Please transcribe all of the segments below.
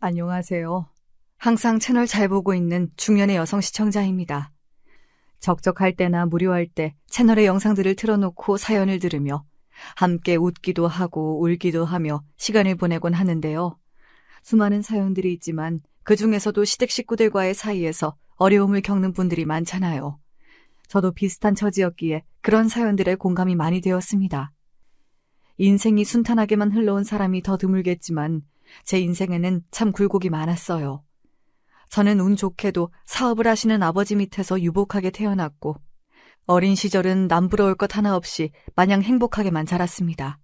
안녕하세요. 항상 채널 잘 보고 있는 중년의 여성 시청자입니다. 적적할 때나 무료할 때 채널의 영상들을 틀어놓고 사연을 들으며 함께 웃기도 하고 울기도 하며 시간을 보내곤 하는데요. 수많은 사연들이 있지만 그 중에서도 시댁 식구들과의 사이에서 어려움을 겪는 분들이 많잖아요. 저도 비슷한 처지였기에 그런 사연들에 공감이 많이 되었습니다. 인생이 순탄하게만 흘러온 사람이 더 드물겠지만 제 인생에는 참 굴곡이 많았어요. 저는 운 좋게도 사업을 하시는 아버지 밑에서 유복하게 태어났고 어린 시절은 남부러울 것 하나 없이 마냥 행복하게만 자랐습니다.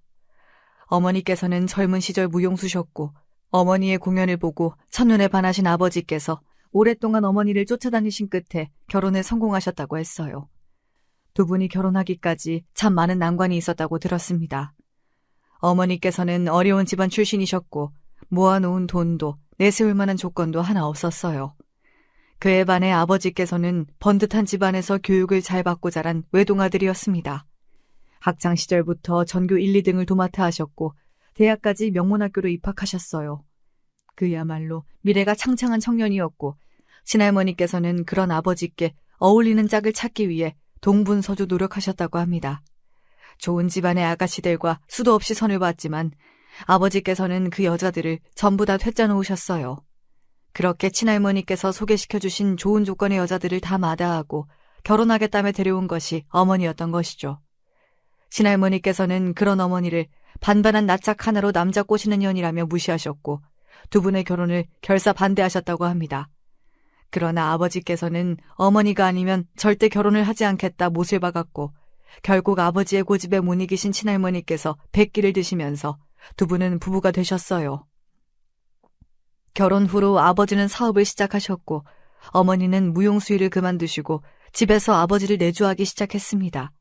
어머니께서는 젊은 시절 무용수셨고 어머니의 공연을 보고 첫눈에 반하신 아버지께서 오랫동안 어머니를 쫓아다니신 끝에 결혼에 성공하셨다고 했어요. 두 분이 결혼하기까지 참 많은 난관이 있었다고 들었습니다. 어머니께서는 어려운 집안 출신이셨고 모아놓은 돈도 내세울 만한 조건도 하나 없었어요. 그에 반해 아버지께서는 번듯한 집안에서 교육을 잘 받고 자란 외동아들이었습니다. 학창시절부터 전교 1, 2등을 도맡아 하셨고 대학까지 명문학교로 입학하셨어요. 그야말로 미래가 창창한 청년이었고 친할머니께서는 그런 아버지께 어울리는 짝을 찾기 위해 동분서주 노력하셨다고 합니다. 좋은 집안의 아가씨들과 수도 없이 선을 봤지만 아버지께서는 그 여자들을 전부 다 퇴짜 놓으셨어요. 그렇게 친할머니께서 소개시켜주신 좋은 조건의 여자들을 다 마다하고 결혼하겠다며 데려온 것이 어머니였던 것이죠. 친할머니께서는 그런 어머니를 반반한 낯짝 하나로 남자 꼬시는 년이라며 무시하셨고 두 분의 결혼을 결사 반대하셨다고 합니다. 그러나 아버지께서는 어머니가 아니면 절대 결혼을 하지 않겠다 못을 박았고 결국 아버지의 고집에 못 이기신 친할머니께서 백기를 드시면서 두 분은 부부가 되셨어요. 결혼 후로 아버지는 사업을 시작하셨고 어머니는 무용수일을 그만두시고 집에서 아버지를 내조하기 시작했습니다.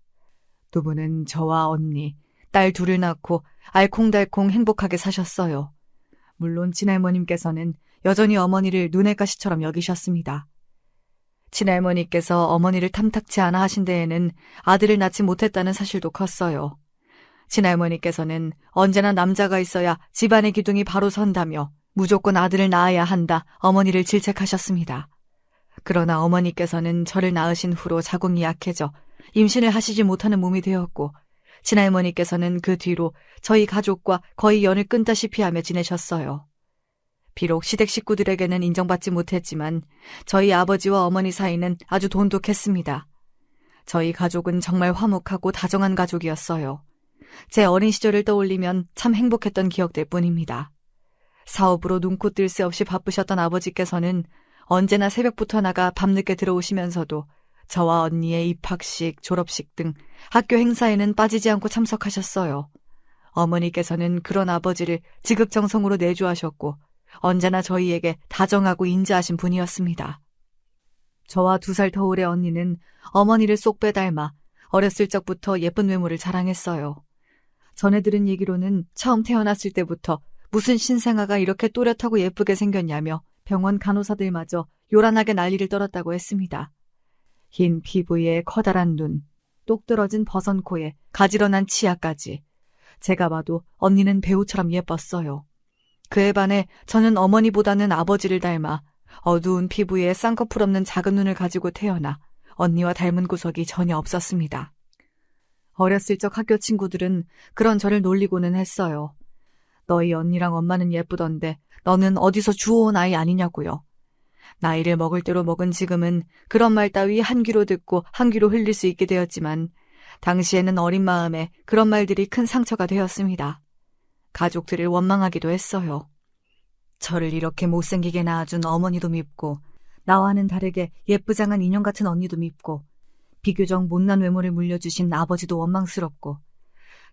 두 분은 저와 언니, 딸 둘을 낳고 알콩달콩 행복하게 사셨어요. 물론 친할머님께서는 여전히 어머니를 눈의 가시처럼 여기셨습니다. 친할머니께서 어머니를 탐탁치 않아 하신 데에는 아들을 낳지 못했다는 사실도 컸어요. 친할머니께서는 언제나 남자가 있어야 집안의 기둥이 바로 선다며 무조건 아들을 낳아야 한다 어머니를 질책하셨습니다. 그러나 어머니께서는 저를 낳으신 후로 자궁이 약해져 임신을 하시지 못하는 몸이 되었고 친할머니께서는 그 뒤로 저희 가족과 거의 연을 끊다시피 하며 지내셨어요. 비록 시댁 식구들에게는 인정받지 못했지만 저희 아버지와 어머니 사이는 아주 돈독했습니다. 저희 가족은 정말 화목하고 다정한 가족이었어요. 제 어린 시절을 떠올리면 참 행복했던 기억들 뿐입니다. 사업으로 눈코 뜰 새 없이 바쁘셨던 아버지께서는 언제나 새벽부터 나가 밤늦게 들어오시면서도 저와 언니의 입학식, 졸업식 등 학교 행사에는 빠지지 않고 참석하셨어요. 어머니께서는 그런 아버지를 지극정성으로 내조하셨고 언제나 저희에게 다정하고 인자하신 분이었습니다. 저와 2살 터울의 언니는 어머니를 쏙 빼닮아 어렸을 적부터 예쁜 외모를 자랑했어요. 전해 들은 얘기로는 처음 태어났을 때부터 무슨 신생아가 이렇게 또렷하고 예쁘게 생겼냐며 병원 간호사들마저 요란하게 난리를 떨었다고 했습니다. 흰 피부에 커다란 눈, 똑 떨어진 버선 코에 가지런한 치아까지. 제가 봐도 언니는 배우처럼 예뻤어요. 그에 반해 저는 어머니보다는 아버지를 닮아 어두운 피부에 쌍꺼풀 없는 작은 눈을 가지고 태어나 언니와 닮은 구석이 전혀 없었습니다. 어렸을 적 학교 친구들은 그런 저를 놀리고는 했어요. 너희 언니랑 엄마는 예쁘던데 너는 어디서 주워온 아이 아니냐고요. 나이를 먹을 대로 먹은 지금은 그런 말 따위 한 귀로 듣고 한 귀로 흘릴 수 있게 되었지만 당시에는 어린 마음에 그런 말들이 큰 상처가 되었습니다. 가족들을 원망하기도 했어요. 저를 이렇게 못생기게 낳아준 어머니도 밉고 나와는 다르게 예쁘장한 인형 같은 언니도 밉고 비교적 못난 외모를 물려주신 아버지도 원망스럽고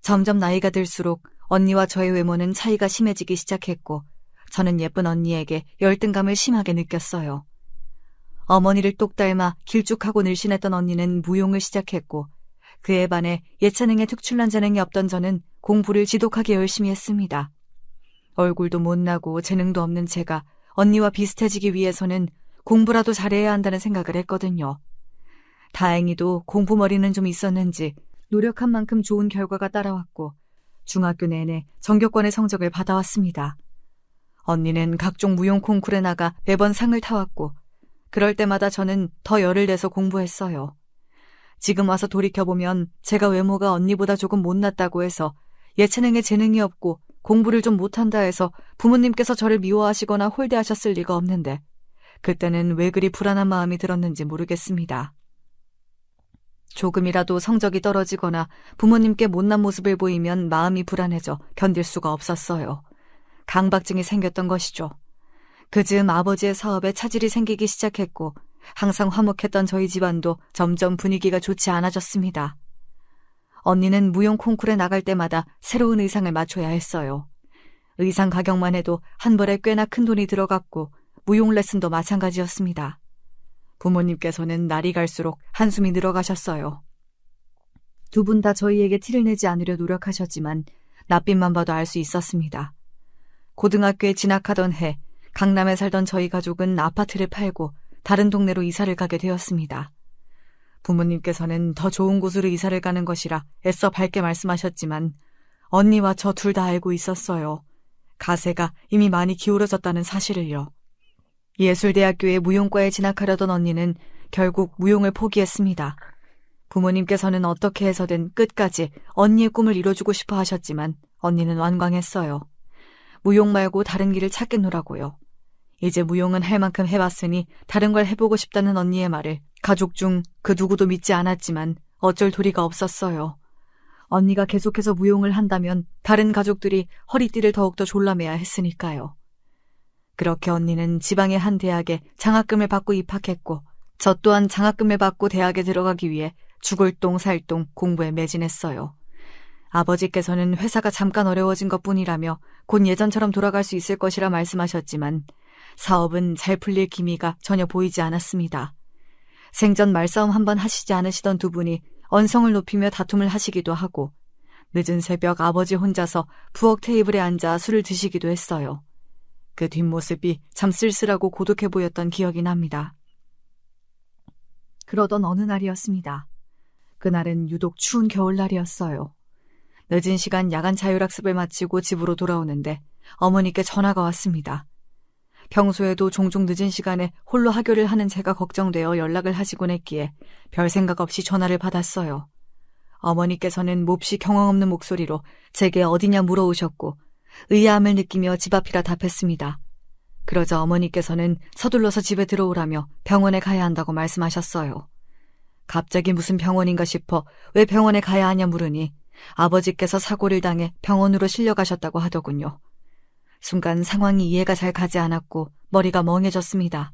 점점 나이가 들수록 언니와 저의 외모는 차이가 심해지기 시작했고 저는 예쁜 언니에게 열등감을 심하게 느꼈어요. 어머니를 똑 닮아 길쭉하고 늘씬했던 언니는 무용을 시작했고 그에 반해 예체능에 특출난 재능이 없던 저는 공부를 지독하게 열심히 했습니다. 얼굴도 못나고 재능도 없는 제가 언니와 비슷해지기 위해서는 공부라도 잘해야 한다는 생각을 했거든요. 다행히도 공부머리는 좀 있었는지 노력한 만큼 좋은 결과가 따라왔고 중학교 내내 전교권의 성적을 받아왔습니다. 언니는 각종 무용 콩쿠르에 나가 매번 상을 타왔고 그럴 때마다 저는 더 열을 내서 공부했어요. 지금 와서 돌이켜보면 제가 외모가 언니보다 조금 못났다고 해서 예체능에 재능이 없고 공부를 좀 못한다 해서 부모님께서 저를 미워하시거나 홀대하셨을 리가 없는데 그때는 왜 그리 불안한 마음이 들었는지 모르겠습니다. 조금이라도 성적이 떨어지거나 부모님께 못난 모습을 보이면 마음이 불안해져 견딜 수가 없었어요. 강박증이 생겼던 것이죠. 그즈음 아버지의 사업에 차질이 생기기 시작했고 항상 화목했던 저희 집안도 점점 분위기가 좋지 않아졌습니다. 언니는 무용 콩쿠르에 나갈 때마다 새로운 의상을 맞춰야 했어요. 의상 가격만 해도 한 벌에 꽤나 큰 돈이 들어갔고 무용 레슨도 마찬가지였습니다. 부모님께서는 날이 갈수록 한숨이 늘어가셨어요. 두 분 다 저희에게 티를 내지 않으려 노력하셨지만 낯빛만 봐도 알 수 있었습니다. 고등학교에 진학하던 해 강남에 살던 저희 가족은 아파트를 팔고 다른 동네로 이사를 가게 되었습니다. 부모님께서는 더 좋은 곳으로 이사를 가는 것이라 애써 밝게 말씀하셨지만 언니와 저 둘 다 알고 있었어요. 가세가 이미 많이 기울어졌다는 사실을요. 예술대학교에 무용과에 진학하려던 언니는 결국 무용을 포기했습니다. 부모님께서는 어떻게 해서든 끝까지 언니의 꿈을 이뤄주고 싶어 하셨지만 언니는 완강했어요. 무용 말고 다른 길을 찾겠노라고요. 이제 무용은 할 만큼 해봤으니 다른 걸 해보고 싶다는 언니의 말을 가족 중 그 누구도 믿지 않았지만 어쩔 도리가 없었어요. 언니가 계속해서 무용을 한다면 다른 가족들이 허리띠를 더욱더 졸라매야 했으니까요. 그렇게 언니는 지방의 한 대학에 장학금을 받고 입학했고 저 또한 장학금을 받고 대학에 들어가기 위해 죽을 똥 살 똥 공부에 매진했어요. 아버지께서는 회사가 잠깐 어려워진 것뿐이라며 곧 예전처럼 돌아갈 수 있을 것이라 말씀하셨지만 사업은 잘 풀릴 기미가 전혀 보이지 않았습니다. 생전 말싸움 한번 하시지 않으시던 두 분이 언성을 높이며 다툼을 하시기도 하고 늦은 새벽 아버지 혼자서 부엌 테이블에 앉아 술을 드시기도 했어요. 그 뒷모습이 참 쓸쓸하고 고독해 보였던 기억이 납니다. 그러던 어느 날이었습니다. 그날은 유독 추운 겨울날이었어요. 늦은 시간 야간 자율학습을 마치고 집으로 돌아오는데 어머니께 전화가 왔습니다. 평소에도 종종 늦은 시간에 홀로 하교를 하는 제가 걱정되어 연락을 하시곤 했기에 별 생각 없이 전화를 받았어요. 어머니께서는 몹시 경황 없는 목소리로 제게 어디냐 물어오셨고 의아함을 느끼며 집 앞이라 답했습니다. 그러자 어머니께서는 서둘러서 집에 들어오라며 병원에 가야 한다고 말씀하셨어요. 갑자기 무슨 병원인가 싶어 왜 병원에 가야 하냐 물으니 아버지께서 사고를 당해 병원으로 실려가셨다고 하더군요. 순간 상황이 이해가 잘 가지 않았고 머리가 멍해졌습니다.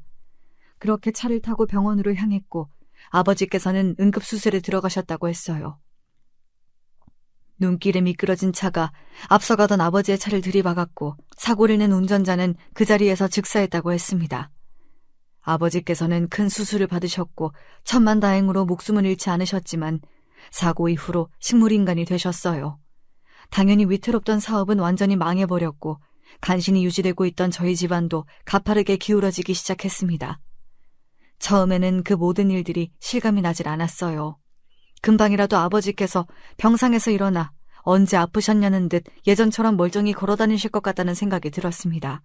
그렇게 차를 타고 병원으로 향했고 아버지께서는 응급수술에 들어가셨다고 했어요. 눈길에 미끄러진 차가 앞서가던 아버지의 차를 들이박았고 사고를 낸 운전자는 그 자리에서 즉사했다고 했습니다. 아버지께서는 큰 수술을 받으셨고 천만다행으로 목숨은 잃지 않으셨지만 사고 이후로 식물인간이 되셨어요. 당연히 위태롭던 사업은 완전히 망해버렸고 간신히 유지되고 있던 저희 집안도 가파르게 기울어지기 시작했습니다. 처음에는 그 모든 일들이 실감이 나질 않았어요. 금방이라도 아버지께서 병상에서 일어나 언제 아프셨냐는 듯 예전처럼 멀쩡히 걸어다니실 것 같다는 생각이 들었습니다.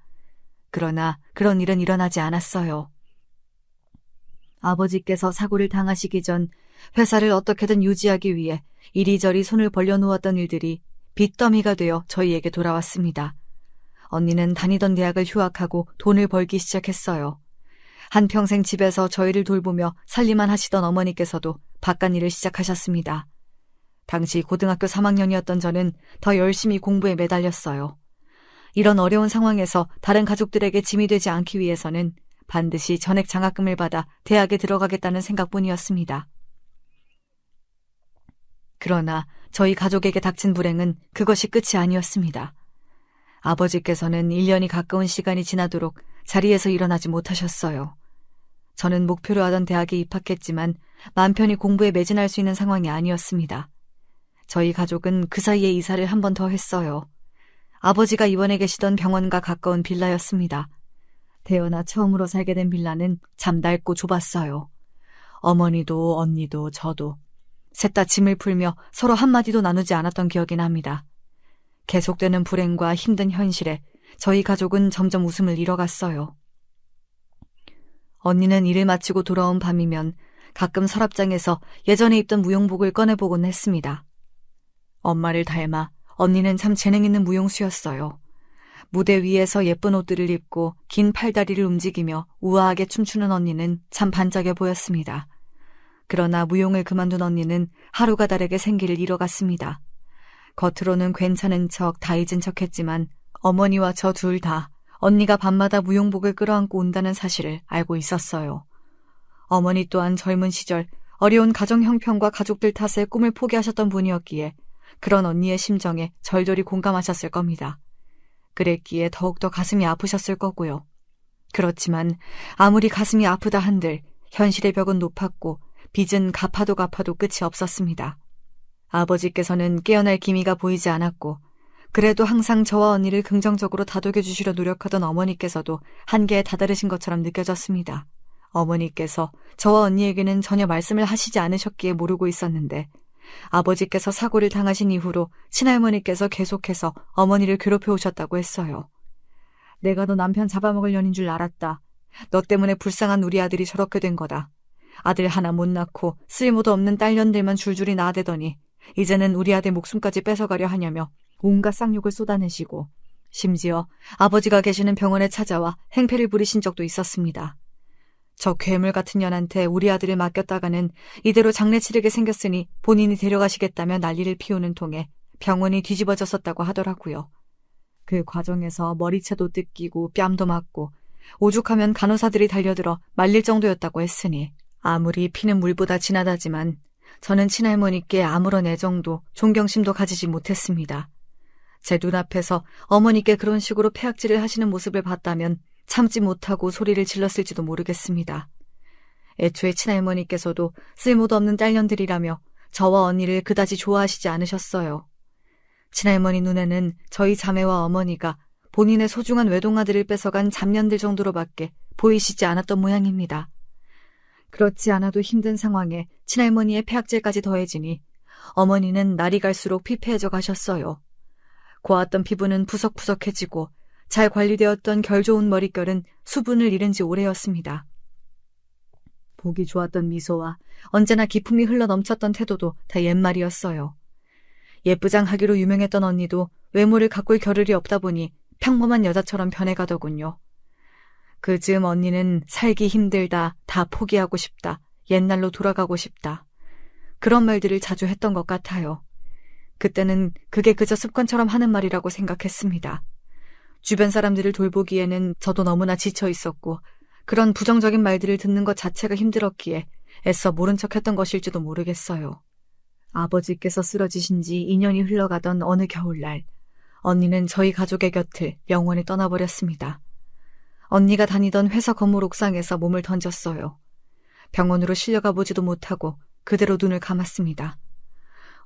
그러나 그런 일은 일어나지 않았어요. 아버지께서 사고를 당하시기 전 회사를 어떻게든 유지하기 위해 이리저리 손을 벌려놓았던 일들이 빚더미가 되어 저희에게 돌아왔습니다. 언니는 다니던 대학을 휴학하고 돈을 벌기 시작했어요. 한평생 집에서 저희를 돌보며 살림만 하시던 어머니께서도 바깥일을 시작하셨습니다. 당시 고등학교 3학년이었던 저는 더 열심히 공부에 매달렸어요. 이런 어려운 상황에서 다른 가족들에게 짐이 되지 않기 위해서는 반드시 전액 장학금을 받아 대학에 들어가겠다는 생각뿐이었습니다. 그러나 저희 가족에게 닥친 불행은 그것이 끝이 아니었습니다. 아버지께서는 1년이 가까운 시간이 지나도록 자리에서 일어나지 못하셨어요. 저는 목표로 하던 대학에 입학했지만 맘 편히 공부에 매진할 수 있는 상황이 아니었습니다. 저희 가족은 그 사이에 이사를 한 번 더 했어요. 아버지가 입원해 계시던 병원과 가까운 빌라였습니다. 태어나 처음으로 살게 된 빌라는 참 낡고 좁았어요. 어머니도 언니도 저도 셋 다 짐을 풀며 서로 한마디도 나누지 않았던 기억이 납니다. 계속되는 불행과 힘든 현실에 저희 가족은 점점 웃음을 잃어갔어요. 언니는 일을 마치고 돌아온 밤이면 가끔 서랍장에서 예전에 입던 무용복을 꺼내보곤 했습니다. 엄마를 닮아 언니는 참 재능 있는 무용수였어요. 무대 위에서 예쁜 옷들을 입고 긴 팔다리를 움직이며 우아하게 춤추는 언니는 참 반짝여 보였습니다. 그러나 무용을 그만둔 언니는 하루가 다르게 생기를 잃어갔습니다. 겉으로는 괜찮은 척 다 잊은 척했지만 어머니와 저 둘 다 언니가 밤마다 무용복을 끌어안고 온다는 사실을 알고 있었어요. 어머니 또한 젊은 시절 어려운 가정 형편과 가족들 탓에 꿈을 포기하셨던 분이었기에 그런 언니의 심정에 절절히 공감하셨을 겁니다. 그랬기에 더욱더 가슴이 아프셨을 거고요. 그렇지만 아무리 가슴이 아프다 한들 현실의 벽은 높았고 빚은 갚아도 끝이 없었습니다. 아버지께서는 깨어날 기미가 보이지 않았고 그래도 항상 저와 언니를 긍정적으로 다독여주시려 노력하던 어머니께서도 한계에 다다르신 것처럼 느껴졌습니다. 어머니께서 저와 언니에게는 전혀 말씀을 하시지 않으셨기에 모르고 있었는데 아버지께서 사고를 당하신 이후로 친할머니께서 계속해서 어머니를 괴롭혀 오셨다고 했어요. 내가 너 남편 잡아먹을 년인 줄 알았다. 너 때문에 불쌍한 우리 아들이 저렇게 된 거다. 아들 하나 못 낳고 쓸모도 없는 딸년들만 줄줄이 낳아대더니 이제는 우리 아들 목숨까지 뺏어가려 하냐며 온갖 쌍욕을 쏟아내시고 심지어 아버지가 계시는 병원에 찾아와 행패를 부리신 적도 있었습니다. 저 괴물 같은 년한테 우리 아들을 맡겼다가는 이대로 장례 치르게 생겼으니 본인이 데려가시겠다며 난리를 피우는 통에 병원이 뒤집어졌었다고 하더라고요. 그 과정에서 머리채도 뜯기고 뺨도 맞고 오죽하면 간호사들이 달려들어 말릴 정도였다고 했으니 아무리 피는 물보다 진하다지만 저는 친할머니께 아무런 애정도 존경심도 가지지 못했습니다. 제 눈앞에서 어머니께 그런 식으로 폐악질을 하시는 모습을 봤다면 참지 못하고 소리를 질렀을지도 모르겠습니다. 애초에 친할머니께서도 쓸모도 없는 딸년들이라며 저와 언니를 그다지 좋아하시지 않으셨어요. 친할머니 눈에는 저희 자매와 어머니가 본인의 소중한 외동아들을 뺏어간 잡년들 정도로밖에 보이시지 않았던 모양입니다. 그렇지 않아도 힘든 상황에 친할머니의 폐악질까지 더해지니 어머니는 날이 갈수록 피폐해져 가셨어요. 고왔던 피부는 푸석푸석해지고 잘 관리되었던 결 좋은 머릿결은 수분을 잃은 지 오래였습니다. 보기 좋았던 미소와 언제나 기품이 흘러넘쳤던 태도도 다 옛말이었어요. 예쁘장하기로 유명했던 언니도 외모를 가꿀 겨를이 없다 보니 평범한 여자처럼 변해가더군요. 그 즈음 언니는 살기 힘들다, 다 포기하고 싶다, 옛날로 돌아가고 싶다. 그런 말들을 자주 했던 것 같아요. 그때는 그게 그저 습관처럼 하는 말이라고 생각했습니다. 주변 사람들을 돌보기에는 저도 너무나 지쳐 있었고 그런 부정적인 말들을 듣는 것 자체가 힘들었기에 애써 모른 척했던 것일지도 모르겠어요. 아버지께서 쓰러지신 지 2년이 흘러가던 어느 겨울날 언니는 저희 가족의 곁을 영원히 떠나버렸습니다. 언니가 다니던 회사 건물 옥상에서 몸을 던졌어요. 병원으로 실려가 보지도 못하고 그대로 눈을 감았습니다.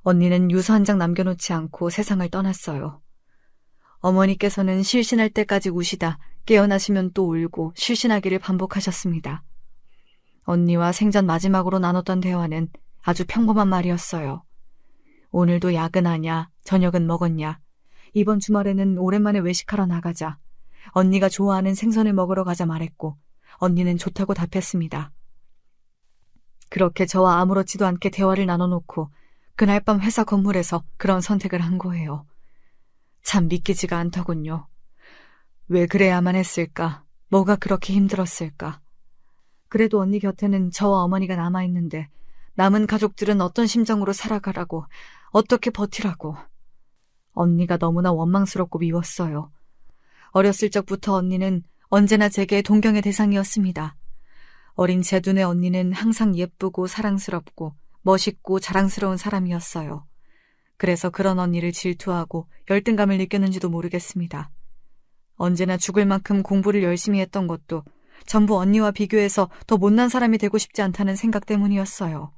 언니는 유서 한 장 남겨놓지 않고 세상을 떠났어요. 어머니께서는 실신할 때까지 우시다 깨어나시면 또 울고 실신하기를 반복하셨습니다. 언니와 생전 마지막으로 나눴던 대화는 아주 평범한 말이었어요. 오늘도 야근하냐, 저녁은 먹었냐, 이번 주말에는 오랜만에 외식하러 나가자, 언니가 좋아하는 생선을 먹으러 가자 말했고 언니는 좋다고 답했습니다. 그렇게 저와 아무렇지도 않게 대화를 나눠놓고 그날 밤 회사 건물에서 그런 선택을 한 거예요. 참 믿기지가 않더군요. 왜 그래야만 했을까? 뭐가 그렇게 힘들었을까? 그래도 언니 곁에는 저와 어머니가 남아있는데 남은 가족들은 어떤 심정으로 살아가라고, 어떻게 버티라고. 언니가 너무나 원망스럽고 미웠어요. 어렸을 적부터 언니는 언제나 제게 동경의 대상이었습니다. 어린 제 눈에 언니는 항상 예쁘고 사랑스럽고 멋있고 자랑스러운 사람이었어요. 그래서 그런 언니를 질투하고 열등감을 느꼈는지도 모르겠습니다. 언제나 죽을 만큼 공부를 열심히 했던 것도 전부 언니와 비교해서 더 못난 사람이 되고 싶지 않다는 생각 때문이었어요.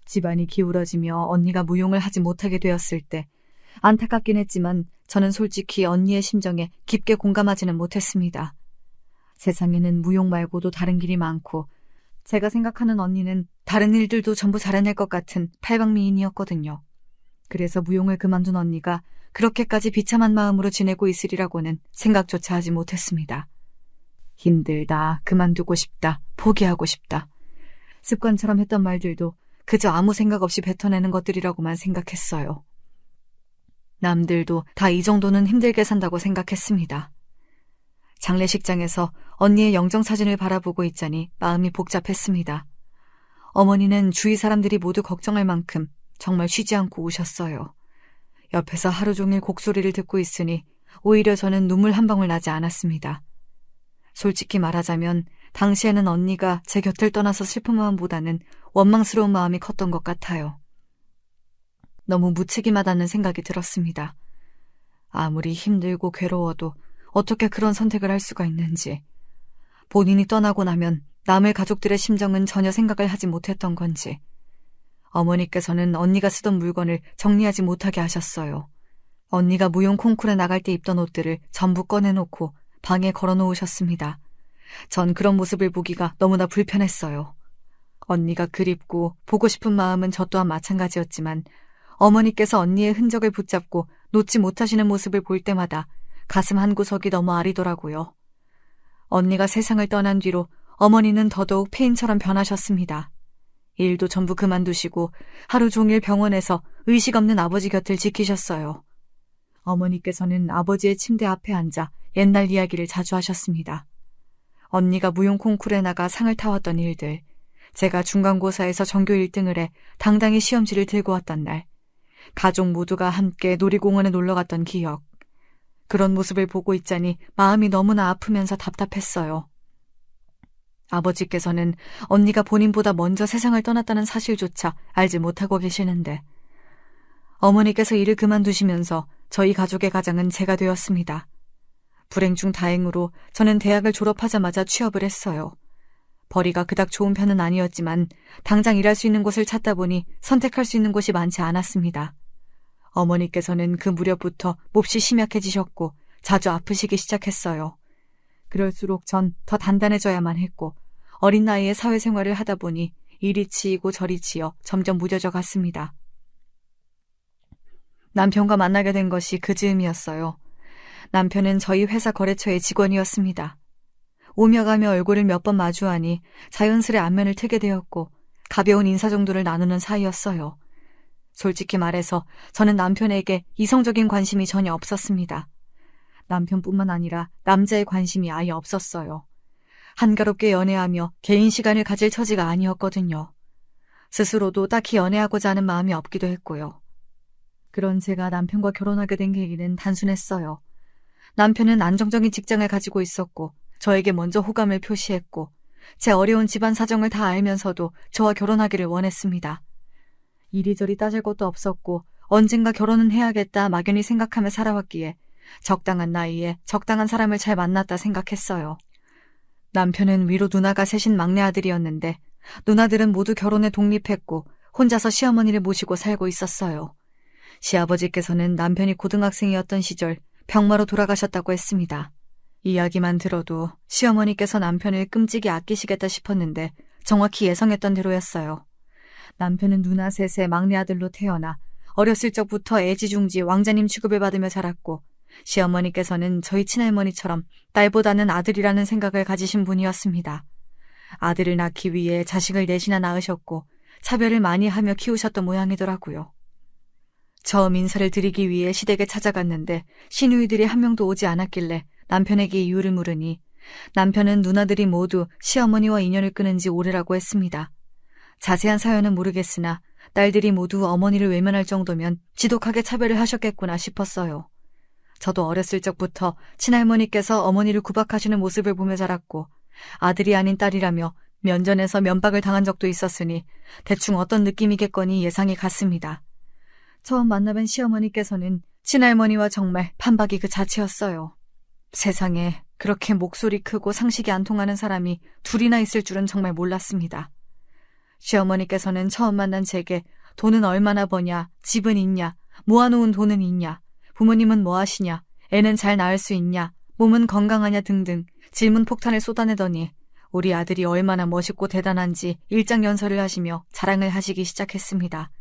집안이 기울어지며 언니가 무용을 하지 못하게 되었을 때 안타깝긴 했지만 저는 솔직히 언니의 심정에 깊게 공감하지는 못했습니다. 세상에는 무용 말고도 다른 길이 많고 제가 생각하는 언니는 다른 일들도 전부 잘해낼 것 같은 팔방미인이었거든요. 그래서 무용을 그만둔 언니가 그렇게까지 비참한 마음으로 지내고 있으리라고는 생각조차 하지 못했습니다. 힘들다, 그만두고 싶다, 포기하고 싶다. 습관처럼 했던 말들도 그저 아무 생각 없이 뱉어내는 것들이라고만 생각했어요. 남들도 다 이 정도는 힘들게 산다고 생각했습니다. 장례식장에서 언니의 영정사진을 바라보고 있자니 마음이 복잡했습니다. 어머니는 주위 사람들이 모두 걱정할 만큼 정말 쉬지 않고 우셨어요. 옆에서 하루 종일 곡소리를 듣고 있으니 오히려 저는 눈물 한 방울 나지 않았습니다. 솔직히 말하자면 당시에는 언니가 제 곁을 떠나서 슬픈 마음보다는 원망스러운 마음이 컸던 것 같아요. 너무 무책임하다는 생각이 들었습니다. 아무리 힘들고 괴로워도 어떻게 그런 선택을 할 수가 있는지, 본인이 떠나고 나면 남의 가족들의 심정은 전혀 생각을 하지 못했던 건지, 어머니께서는 언니가 쓰던 물건을 정리하지 못하게 하셨어요. 언니가 무용 콩쿠르에 나갈 때 입던 옷들을 전부 꺼내놓고 방에 걸어놓으셨습니다. 전 그런 모습을 보기가 너무나 불편했어요. 언니가 그립고 보고 싶은 마음은 저 또한 마찬가지였지만 어머니께서 언니의 흔적을 붙잡고 놓지 못하시는 모습을 볼 때마다 가슴 한구석이 너무 아리더라고요. 언니가 세상을 떠난 뒤로 어머니는 더더욱 폐인처럼 변하셨습니다. 일도 전부 그만두시고 하루 종일 병원에서 의식 없는 아버지 곁을 지키셨어요. 어머니께서는 아버지의 침대 앞에 앉아 옛날 이야기를 자주 하셨습니다. 언니가 무용 콩쿠르에 나가 상을 타왔던 일들, 제가 중간고사에서 전교 1등을 해 당당히 시험지를 들고 왔던 날, 가족 모두가 함께 놀이공원에 놀러갔던 기억, 그런 모습을 보고 있자니 마음이 너무나 아프면서 답답했어요. 아버지께서는 언니가 본인보다 먼저 세상을 떠났다는 사실조차 알지 못하고 계시는데, 어머니께서 일을 그만두시면서 저희 가족의 가장은 제가 되었습니다. 불행 중 다행으로 저는 대학을 졸업하자마자 취업을 했어요. 벌이가 그닥 좋은 편은 아니었지만 당장 일할 수 있는 곳을 찾다 보니 선택할 수 있는 곳이 많지 않았습니다. 어머니께서는 그 무렵부터 몹시 심약해지셨고 자주 아프시기 시작했어요. 그럴수록 전 더 단단해져야만 했고 어린 나이에 사회생활을 하다 보니 이리 치이고 저리 치여 점점 무뎌져 갔습니다. 남편과 만나게 된 것이 그 즈음이었어요. 남편은 저희 회사 거래처의 직원이었습니다. 오며 가며 얼굴을 몇 번 마주하니 자연스레 안면을 트게 되었고 가벼운 인사 정도를 나누는 사이였어요. 솔직히 말해서 저는 남편에게 이성적인 관심이 전혀 없었습니다. 남편뿐만 아니라 남자의 관심이 아예 없었어요. 한가롭게 연애하며 개인 시간을 가질 처지가 아니었거든요. 스스로도 딱히 연애하고자 하는 마음이 없기도 했고요. 그런 제가 남편과 결혼하게 된 계기는 단순했어요. 남편은 안정적인 직장을 가지고 있었고 저에게 먼저 호감을 표시했고 제 어려운 집안 사정을 다 알면서도 저와 결혼하기를 원했습니다. 이리저리 따질 것도 없었고 언젠가 결혼은 해야겠다 막연히 생각하며 살아왔기에 적당한 나이에 적당한 사람을 잘 만났다 생각했어요. 남편은 위로 누나가 셋인 막내 아들이었는데 누나들은 모두 결혼에 독립했고 혼자서 시어머니를 모시고 살고 있었어요. 시아버지께서는 남편이 고등학생이었던 시절 병마로 돌아가셨다고 했습니다. 이야기만 들어도 시어머니께서 남편을 끔찍이 아끼시겠다 싶었는데 정확히 예상했던 대로였어요. 남편은 누나 셋의 막내 아들로 태어나 어렸을 적부터 애지중지 왕자님 취급을 받으며 자랐고 시어머니께서는 저희 친할머니처럼 딸보다는 아들이라는 생각을 가지신 분이었습니다. 아들을 낳기 위해 자식을 넷이나 낳으셨고 차별을 많이 하며 키우셨던 모양이더라고요. 처음 인사를 드리기 위해 시댁에 찾아갔는데 시누이들이 한 명도 오지 않았길래 남편에게 이유를 물으니 남편은 누나들이 모두 시어머니와 인연을 끊은 지 오래라고 했습니다. 자세한 사연은 모르겠으나 딸들이 모두 어머니를 외면할 정도면 지독하게 차별을 하셨겠구나 싶었어요. 저도 어렸을 적부터 친할머니께서 어머니를 구박하시는 모습을 보며 자랐고 아들이 아닌 딸이라며 면전에서 면박을 당한 적도 있었으니 대충 어떤 느낌이겠거니 예상이 갔습니다. 처음 만나뵌 시어머니께서는 친할머니와 정말 판박이 그 자체였어요. 세상에 그렇게 목소리 크고 상식이 안 통하는 사람이 둘이나 있을 줄은 정말 몰랐습니다. 시어머니께서는 처음 만난 제게 돈은 얼마나 버냐, 집은 있냐, 모아놓은 돈은 있냐, 부모님은 뭐 하시냐, 애는 잘 낳을 수 있냐, 몸은 건강하냐 등등 질문 폭탄을 쏟아내더니 우리 아들이 얼마나 멋있고 대단한지 일장연설을 하시며 자랑을 하시기 시작했습니다.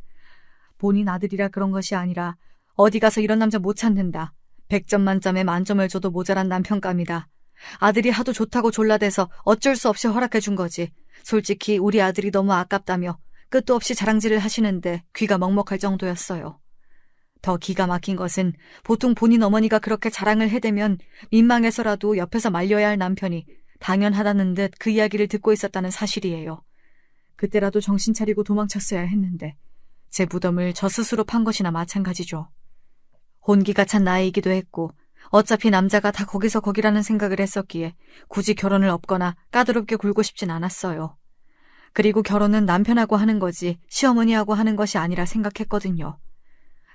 본인 아들이라 그런 것이 아니라 어디 가서 이런 남자 못 찾는다. 100점 만점에 만점을 줘도 모자란 남편감이다. 아들이 하도 좋다고 졸라대서 어쩔 수 없이 허락해 준 거지. 솔직히 우리 아들이 너무 아깝다며 끝도 없이 자랑질을 하시는데 귀가 먹먹할 정도였어요. 더 기가 막힌 것은 보통 본인 어머니가 그렇게 자랑을 해대면 민망해서라도 옆에서 말려야 할 남편이 당연하다는 듯 그 이야기를 듣고 있었다는 사실이에요. 그때라도 정신 차리고 도망쳤어야 했는데 제 무덤을 저 스스로 판 것이나 마찬가지죠. 혼기가 찬 나이이기도 했고 어차피 남자가 다 거기서 거기라는 생각을 했었기에 굳이 결혼을 업거나 까다롭게 굴고 싶진 않았어요. 그리고 결혼은 남편하고 하는 거지 시어머니하고 하는 것이 아니라 생각했거든요.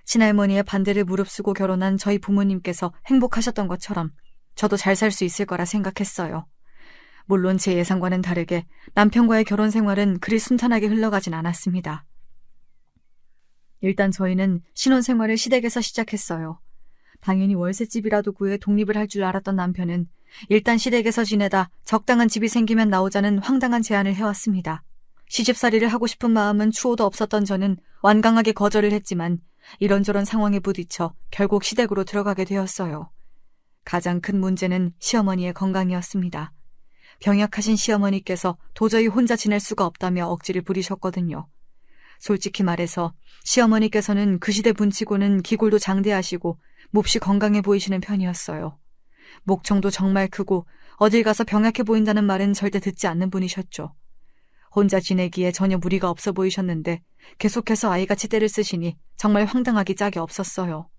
친할머니의 반대를 무릅쓰고 결혼한 저희 부모님께서 행복하셨던 것처럼 저도 잘 살 수 있을 거라 생각했어요. 물론 제 예상과는 다르게 남편과의 결혼 생활은 그리 순탄하게 흘러가진 않았습니다. 일단 저희는 신혼생활을 시댁에서 시작했어요. 당연히 월세집이라도 구해 독립을 할 줄 알았던 남편은 일단 시댁에서 지내다 적당한 집이 생기면 나오자는 황당한 제안을 해왔습니다. 시집살이를 하고 싶은 마음은 추호도 없었던 저는 완강하게 거절을 했지만 이런저런 상황에 부딪혀 결국 시댁으로 들어가게 되었어요. 가장 큰 문제는 시어머니의 건강이었습니다. 병약하신 시어머니께서 도저히 혼자 지낼 수가 없다며 억지를 부리셨거든요. 솔직히 말해서 시어머니께서는 그 시대 분치고는 기골도 장대하시고 몹시 건강해 보이시는 편이었어요. 목청도 정말 크고 어딜 가서 병약해 보인다는 말은 절대 듣지 않는 분이셨죠. 혼자 지내기에 전혀 무리가 없어 보이셨는데 계속해서 아이같이 떼를 쓰시니 정말 황당하기 짝이 없었어요.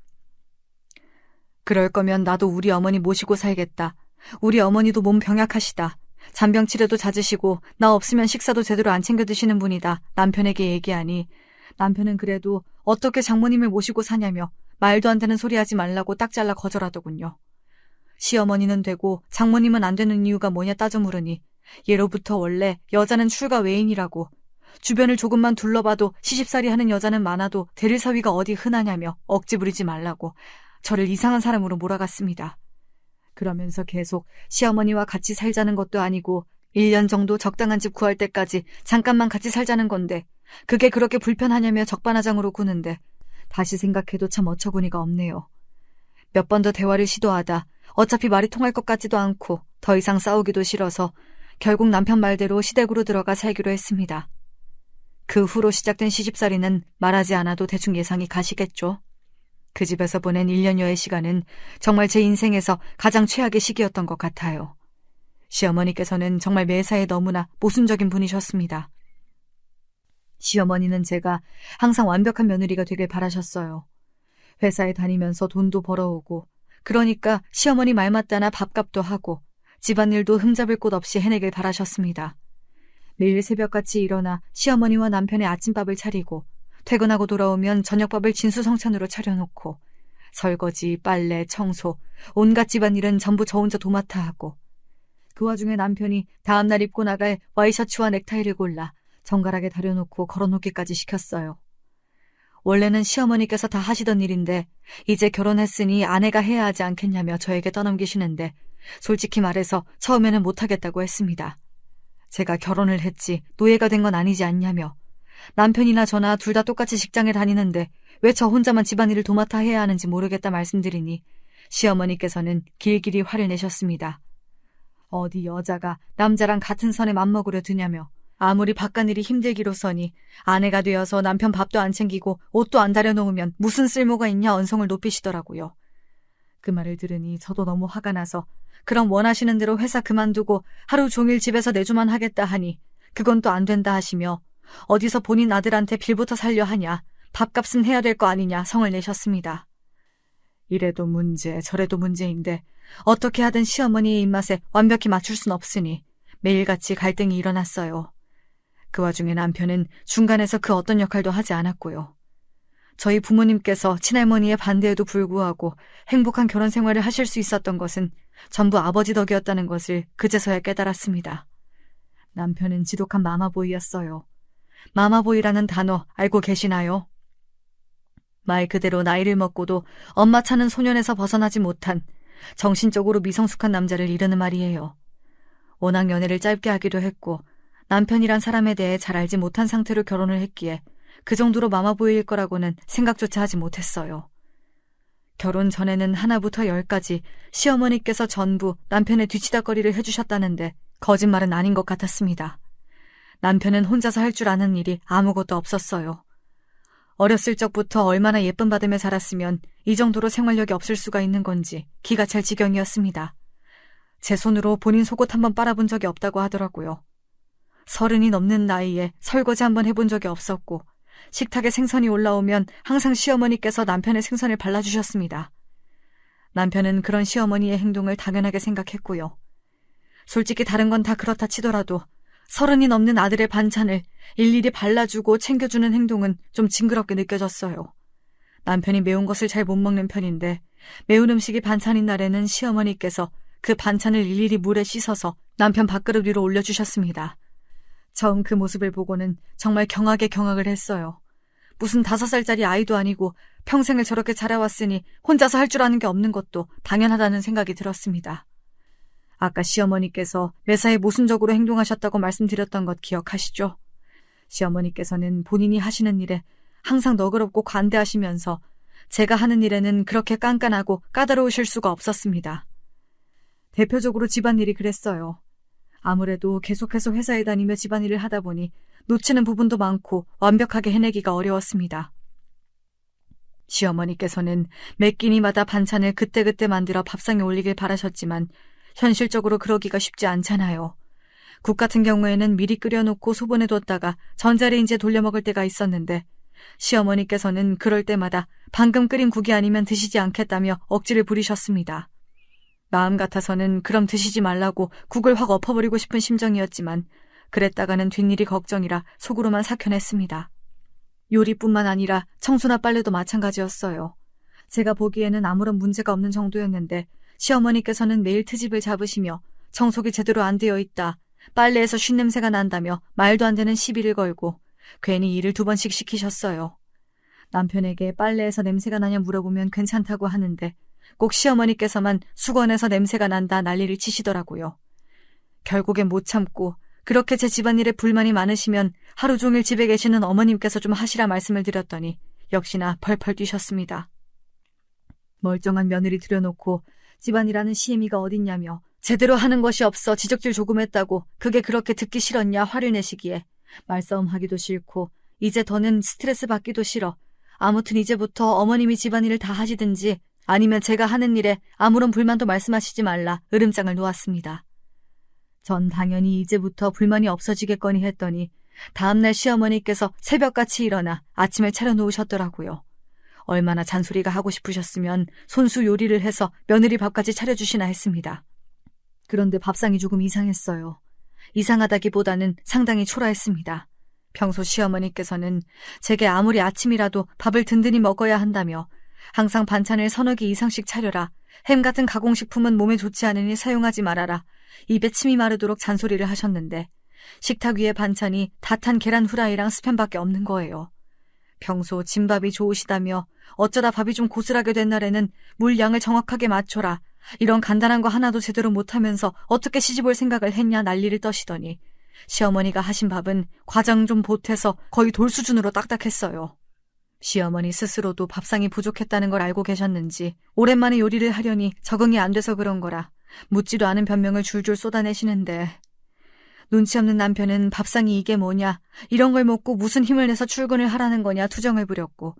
그럴 거면 나도 우리 어머니 모시고 살겠다. 우리 어머니도 몸 병약하시다. 잔병 치료도 잦으시고 나 없으면 식사도 제대로 안 챙겨 드시는 분이다. 남편에게 얘기하니 남편은 그래도 어떻게 장모님을 모시고 사냐며 말도 안 되는 소리 하지 말라고 딱 잘라 거절하더군요. 시어머니는 되고 장모님은 안 되는 이유가 뭐냐 따져 물으니 예로부터 원래 여자는 출가 외인이라고 주변을 조금만 둘러봐도 시집살이 하는 여자는 많아도 데릴 사위가 어디 흔하냐며 억지 부리지 말라고 저를 이상한 사람으로 몰아갔습니다. 그러면서 계속 시어머니와 같이 살자는 것도 아니고 1년 정도 적당한 집 구할 때까지 잠깐만 같이 살자는 건데 그게 그렇게 불편하냐며 적반하장으로 구는데 다시 생각해도 참 어처구니가 없네요. 몇 번 더 대화를 시도하다 어차피 말이 통할 것 같지도 않고 더 이상 싸우기도 싫어서 결국 남편 말대로 시댁으로 들어가 살기로 했습니다. 그 후로 시작된 시집살이는 말하지 않아도 대충 예상이 가시겠죠. 그 집에서 보낸 1년여의 시간은 정말 제 인생에서 가장 최악의 시기였던 것 같아요. 시어머니께서는 정말 매사에 너무나 모순적인 분이셨습니다. 시어머니는 제가 항상 완벽한 며느리가 되길 바라셨어요. 회사에 다니면서 돈도 벌어오고 그러니까 시어머니 말 맞다나 밥값도 하고 집안일도 흠잡을 곳 없이 해내길 바라셨습니다. 매일 새벽같이 일어나 시어머니와 남편의 아침밥을 차리고 퇴근하고 돌아오면 저녁밥을 진수성찬으로 차려놓고 설거지, 빨래, 청소, 온갖 집안일은 전부 저 혼자 도맡아 하고 그 와중에 남편이 다음날 입고 나갈 와이셔츠와 넥타이를 골라 정갈하게 다려놓고 걸어놓기까지 시켰어요. 원래는 시어머니께서 다 하시던 일인데 이제 결혼했으니 아내가 해야 하지 않겠냐며 저에게 떠넘기시는데 솔직히 말해서 처음에는 못하겠다고 했습니다. 제가 결혼을 했지 노예가 된 건 아니지 않냐며 남편이나 저나 둘 다 똑같이 직장에 다니는데 왜 저 혼자만 집안일을 도맡아 해야 하는지 모르겠다 말씀드리니 시어머니께서는 길길이 화를 내셨습니다. 어디 여자가 남자랑 같은 선에 맘먹으려 드냐며 아무리 바깥일이 힘들기로서니 아내가 되어서 남편 밥도 안 챙기고 옷도 안 다려놓으면 무슨 쓸모가 있냐 언성을 높이시더라고요. 그 말을 들으니 저도 너무 화가 나서 그럼 원하시는 대로 회사 그만두고 하루 종일 집에서 내조만 하겠다 하니 그건 또 안 된다 하시며 어디서 본인 아들한테 빌부터 살려 하냐 밥값은 해야 될 거 아니냐 성을 내셨습니다. 이래도 문제 저래도 문제인데 어떻게 하든 시어머니의 입맛에 완벽히 맞출 순 없으니 매일같이 갈등이 일어났어요. 그 와중에 남편은 중간에서 그 어떤 역할도 하지 않았고요. 저희 부모님께서 친할머니의 반대에도 불구하고 행복한 결혼 생활을 하실 수 있었던 것은 전부 아버지 덕이었다는 것을 그제서야 깨달았습니다. 남편은 지독한 마마보이였어요. 마마보이라는 단어 알고 계시나요? 말 그대로 나이를 먹고도 엄마 차는 소년에서 벗어나지 못한 정신적으로 미성숙한 남자를 이르는 말이에요. 워낙 연애를 짧게 하기도 했고 남편이란 사람에 대해 잘 알지 못한 상태로 결혼을 했기에 그 정도로 마마 보일 거라고는 생각조차 하지 못했어요. 결혼 전에는 하나부터 10까지 시어머니께서 전부 남편의 뒤치다거리를 해주셨다는데 거짓말은 아닌 것 같았습니다. 남편은 혼자서 할 줄 아는 일이 아무것도 없었어요. 어렸을 적부터 얼마나 예쁨 받으며 자랐으면 이 정도로 생활력이 없을 수가 있는 건지 기가 찰 지경이었습니다. 제 손으로 본인 속옷 한번 빨아본 적이 없다고 하더라고요. 30이 넘는 나이에 설거지 한번 해본 적이 없었고 식탁에 생선이 올라오면 항상 시어머니께서 남편의 생선을 발라주셨습니다. 남편은 그런 시어머니의 행동을 당연하게 생각했고요. 솔직히 다른 건 다 그렇다 치더라도 30이 넘는 아들의 반찬을 일일이 발라주고 챙겨주는 행동은 좀 징그럽게 느껴졌어요. 남편이 매운 것을 잘 못 먹는 편인데 매운 음식이 반찬인 날에는 시어머니께서 그 반찬을 일일이 물에 씻어서 남편 밥그릇 위로 올려주셨습니다. 처음 그 모습을 보고는 정말 경악을 했어요. 무슨 5살짜리 아이도 아니고 평생을 저렇게 자라왔으니 혼자서 할 줄 아는 게 없는 것도 당연하다는 생각이 들었습니다. 아까 시어머니께서 매사에 모순적으로 행동하셨다고 말씀드렸던 것 기억하시죠? 시어머니께서는 본인이 하시는 일에 항상 너그럽고 관대하시면서 제가 하는 일에는 그렇게 깐깐하고 까다로우실 수가 없었습니다. 대표적으로 집안일이 그랬어요. 아무래도 계속해서 회사에 다니며 집안일을 하다 보니 놓치는 부분도 많고 완벽하게 해내기가 어려웠습니다. 시어머니께서는 매 끼니마다 반찬을 그때그때 만들어 밥상에 올리길 바라셨지만 현실적으로 그러기가 쉽지 않잖아요. 국 같은 경우에는 미리 끓여놓고 소분해뒀다가 전자레인지에 돌려 먹을 때가 있었는데 시어머니께서는 그럴 때마다 방금 끓인 국이 아니면 드시지 않겠다며 억지를 부리셨습니다. 마음 같아서는 그럼 드시지 말라고 국을 확 엎어버리고 싶은 심정이었지만 그랬다가는 뒷일이 걱정이라 속으로만 삭혀냈습니다. 요리뿐만 아니라 청소나 빨래도 마찬가지였어요. 제가 보기에는 아무런 문제가 없는 정도였는데 시어머니께서는 매일 트집을 잡으시며 청소기 제대로 안 되어 있다, 빨래에서 쉰냄새가 난다며 말도 안 되는 시비를 걸고 괜히 일을 2번씩 시키셨어요. 남편에게 빨래에서 냄새가 나냐 물어보면 괜찮다고 하는데 꼭 시어머니께서만 수건에서 냄새가 난다 난리를 치시더라고요. 결국엔 못 참고 그렇게 제 집안일에 불만이 많으시면 하루 종일 집에 계시는 어머님께서 좀 하시라 말씀을 드렸더니 역시나 펄펄 뛰셨습니다. 멀쩡한 며느리 들여놓고 집안일하는 시애미가 어딨냐며 제대로 하는 것이 없어 지적질 조금 했다고 그게 그렇게 듣기 싫었냐 화를 내시기에 말싸움하기도 싫고 이제 더는 스트레스 받기도 싫어. 아무튼 이제부터 어머님이 집안일을 다 하시든지 아니면 제가 하는 일에 아무런 불만도 말씀하시지 말라 으름장을 놓았습니다. 전 당연히 이제부터 불만이 없어지겠거니 했더니 다음날 시어머니께서 새벽같이 일어나 아침을 차려놓으셨더라고요. 얼마나 잔소리가 하고 싶으셨으면 손수 요리를 해서 며느리 밥까지 차려주시나 했습니다. 그런데 밥상이 조금 이상했어요. 이상하다기보다는 상당히 초라했습니다. 평소 시어머니께서는 제게 아무리 아침이라도 밥을 든든히 먹어야 한다며 항상 반찬을 3-4개 이상씩 차려라, 햄 같은 가공식품은 몸에 좋지 않으니 사용하지 말아라, 입에 침이 마르도록 잔소리를 하셨는데 식탁 위에 반찬이 다 탄 계란 후라이랑 스팸밖에 없는 거예요. 평소 진밥이 좋으시다며 어쩌다 밥이 좀 고슬하게 된 날에는 물 양을 정확하게 맞춰라, 이런 간단한 거 하나도 제대로 못하면서 어떻게 시집올 생각을 했냐 난리를 떠시더니 시어머니가 하신 밥은 과장 좀 보태서 거의 돌 수준으로 딱딱했어요. 시어머니 스스로도 밥상이 부족했다는 걸 알고 계셨는지 오랜만에 요리를 하려니 적응이 안 돼서 그런 거라 묻지도 않은 변명을 줄줄 쏟아내시는데 눈치 없는 남편은 밥상이 이게 뭐냐, 이런 걸 먹고 무슨 힘을 내서 출근을 하라는 거냐 투정을 부렸고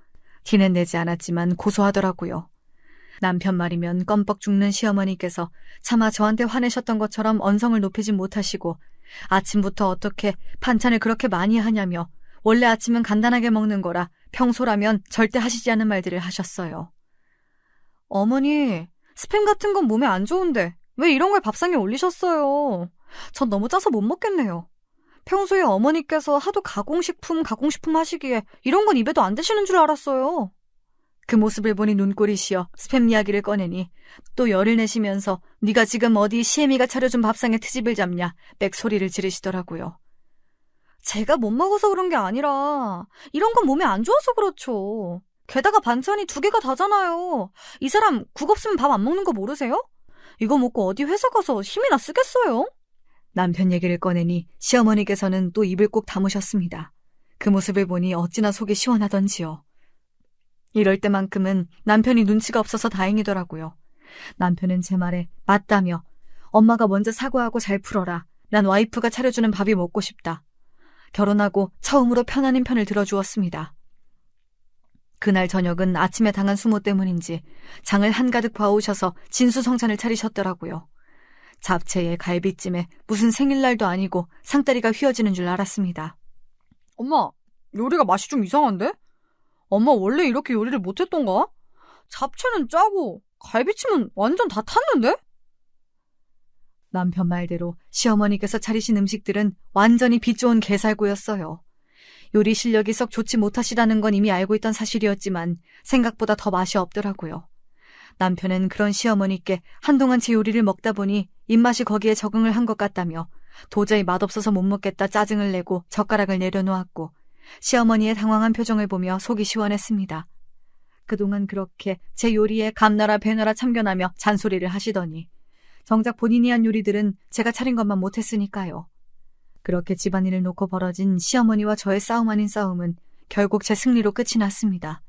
티는 내지 않았지만 고소하더라고요. 남편 말이면 껌뻑 죽는 시어머니께서 차마 저한테 화내셨던 것처럼 언성을 높이진 못하시고 아침부터 어떻게 반찬을 그렇게 많이 하냐며 원래 아침은 간단하게 먹는 거라 평소라면 절대 하시지 않은 말들을 하셨어요. 어머니, 스팸 같은 건 몸에 안 좋은데 왜 이런 걸 밥상에 올리셨어요? 전 너무 짜서 못 먹겠네요. 평소에 어머니께서 하도 가공식품 하시기에 이런 건 입에도 안 드시는 줄 알았어요. 그 모습을 보니 눈꼴이 시어 스팸 이야기를 꺼내니 또 열을 내시면서 네가 지금 어디 시애미가 차려준 밥상에 트집을 잡냐 빽소리를 지르시더라고요. 제가 못 먹어서 그런 게 아니라 이런 건 몸에 안 좋아서 그렇죠. 게다가 반찬이 2개가 다잖아요. 이 사람 국 없으면 밥 안 먹는 거 모르세요? 이거 먹고 어디 회사 가서 힘이나 쓰겠어요? 남편 얘기를 꺼내니 시어머니께서는 또 입을 꼭 다무셨습니다. 그 모습을 보니 어찌나 속이 시원하던지요. 이럴 때만큼은 남편이 눈치가 없어서 다행이더라고요. 남편은 제 말에 맞다며 엄마가 먼저 사과하고 잘 풀어라. 난 와이프가 차려주는 밥이 먹고 싶다. 결혼하고 처음으로 편안한 편을 들어주었습니다. 그날 저녁은 아침에 당한 수모 때문인지 장을 한가득 봐오셔서 진수성찬을 차리셨더라고요. 잡채에 갈비찜에 무슨 생일날도 아니고 상다리가 휘어지는 줄 알았습니다. 엄마, 요리가 맛이 좀 이상한데? 엄마 원래 이렇게 요리를 못했던가? 잡채는 짜고 갈비찜은 완전 다 탔는데? 남편 말대로 시어머니께서 차리신 음식들은 완전히 빛 좋은 게살구였어요. 요리 실력이 썩 좋지 못하시다는 건 이미 알고 있던 사실이었지만 생각보다 더 맛이 없더라고요. 남편은 그런 시어머니께 한동안 제 요리를 먹다 보니 입맛이 거기에 적응을 한 것 같다며 도저히 맛없어서 못 먹겠다 짜증을 내고 젓가락을 내려놓았고 시어머니의 당황한 표정을 보며 속이 시원했습니다. 그동안 그렇게 제 요리에 감나라 배나라 참견하며 잔소리를 하시더니 정작 본인이 한 요리들은 제가 차린 것만 못했으니까요. 그렇게 집안일을 놓고 벌어진 시어머니와 저의 싸움 아닌 싸움은 결국 제 승리로 끝이 났습니다.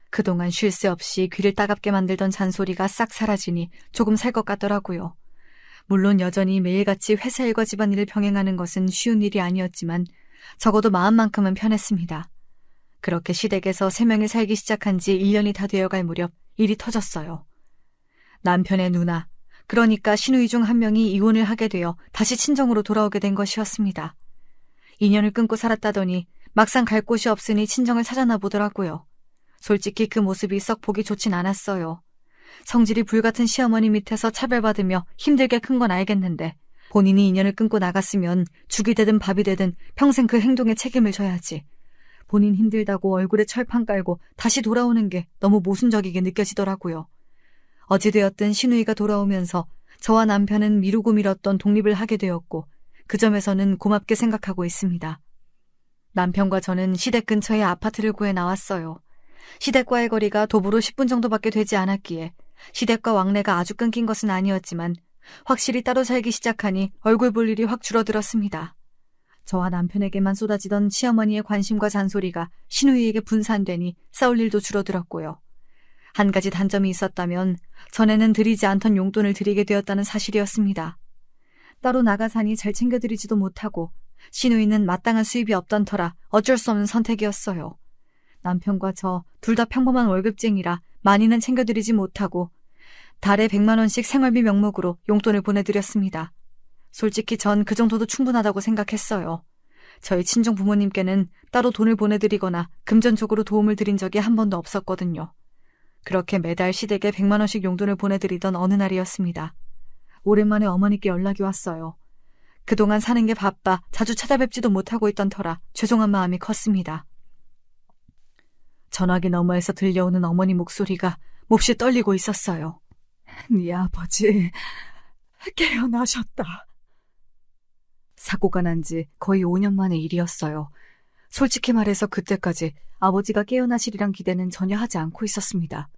그동안 쉴 새 없이 귀를 따갑게 만들던 잔소리가 싹 사라지니 조금 살 것 같더라고요. 물론 여전히 매일같이 회사 일과 집안일을 병행하는 것은 쉬운 일이 아니었지만 적어도 마음만큼은 편했습니다. 그렇게 시댁에서 3명이 살기 시작한 지 1년이 다 되어갈 무렵 일이 터졌어요. 남편의 누나, 그러니까 시누이 중 한 명이 이혼을 하게 되어 다시 친정으로 돌아오게 된 것이었습니다. 인연을 끊고 살았다더니 막상 갈 곳이 없으니 친정을 찾아나 보더라고요. 솔직히 그 모습이 썩 보기 좋진 않았어요. 성질이 불같은 시어머니 밑에서 차별받으며 힘들게 큰 건 알겠는데 본인이 인연을 끊고 나갔으면 죽이 되든 밥이 되든 평생 그 행동에 책임을 져야지. 본인 힘들다고 얼굴에 철판 깔고 다시 돌아오는 게 너무 모순적이게 느껴지더라고요. 어찌되었든 시누이가 돌아오면서 저와 남편은 미루고 미뤘던 독립을 하게 되었고 그 점에서는 고맙게 생각하고 있습니다. 남편과 저는 시댁 근처에 아파트를 구해 나왔어요. 시댁과의 거리가 도보로 10분 정도밖에 되지 않았기에 시댁과 왕래가 아주 끊긴 것은 아니었지만 확실히 따로 살기 시작하니 얼굴 볼 일이 확 줄어들었습니다. 저와 남편에게만 쏟아지던 시어머니의 관심과 잔소리가 시누이에게 분산되니 싸울 일도 줄어들었고요. 한 가지 단점이 있었다면 전에는 드리지 않던 용돈을 드리게 되었다는 사실이었습니다. 따로 나가 사니 잘 챙겨드리지도 못하고 시누이는 마땅한 수입이 없던 터라 어쩔 수 없는 선택이었어요. 남편과 저 둘 다 평범한 월급쟁이라 많이는 챙겨드리지 못하고 달에 100만 원씩 생활비 명목으로 용돈을 보내드렸습니다. 솔직히 전 그 정도도 충분하다고 생각했어요. 저희 친정 부모님께는 따로 돈을 보내드리거나 금전적으로 도움을 드린 적이 한 번도 없었거든요. 그렇게 매달 시댁에 100만 원씩 용돈을 보내드리던 어느 날이었습니다. 오랜만에 어머니께 연락이 왔어요. 그동안 사는 게 바빠 자주 찾아뵙지도 못하고 있던 터라 죄송한 마음이 컸습니다. 전화기 너머에서 들려오는 어머니 목소리가 몹시 떨리고 있었어요. 네 아버지 깨어나셨다. 사고가 난 지 거의 5년 만의 일이었어요. 솔직히 말해서 그때까지 아버지가 깨어나시리란 기대는 전혀 하지 않고 있었습니다.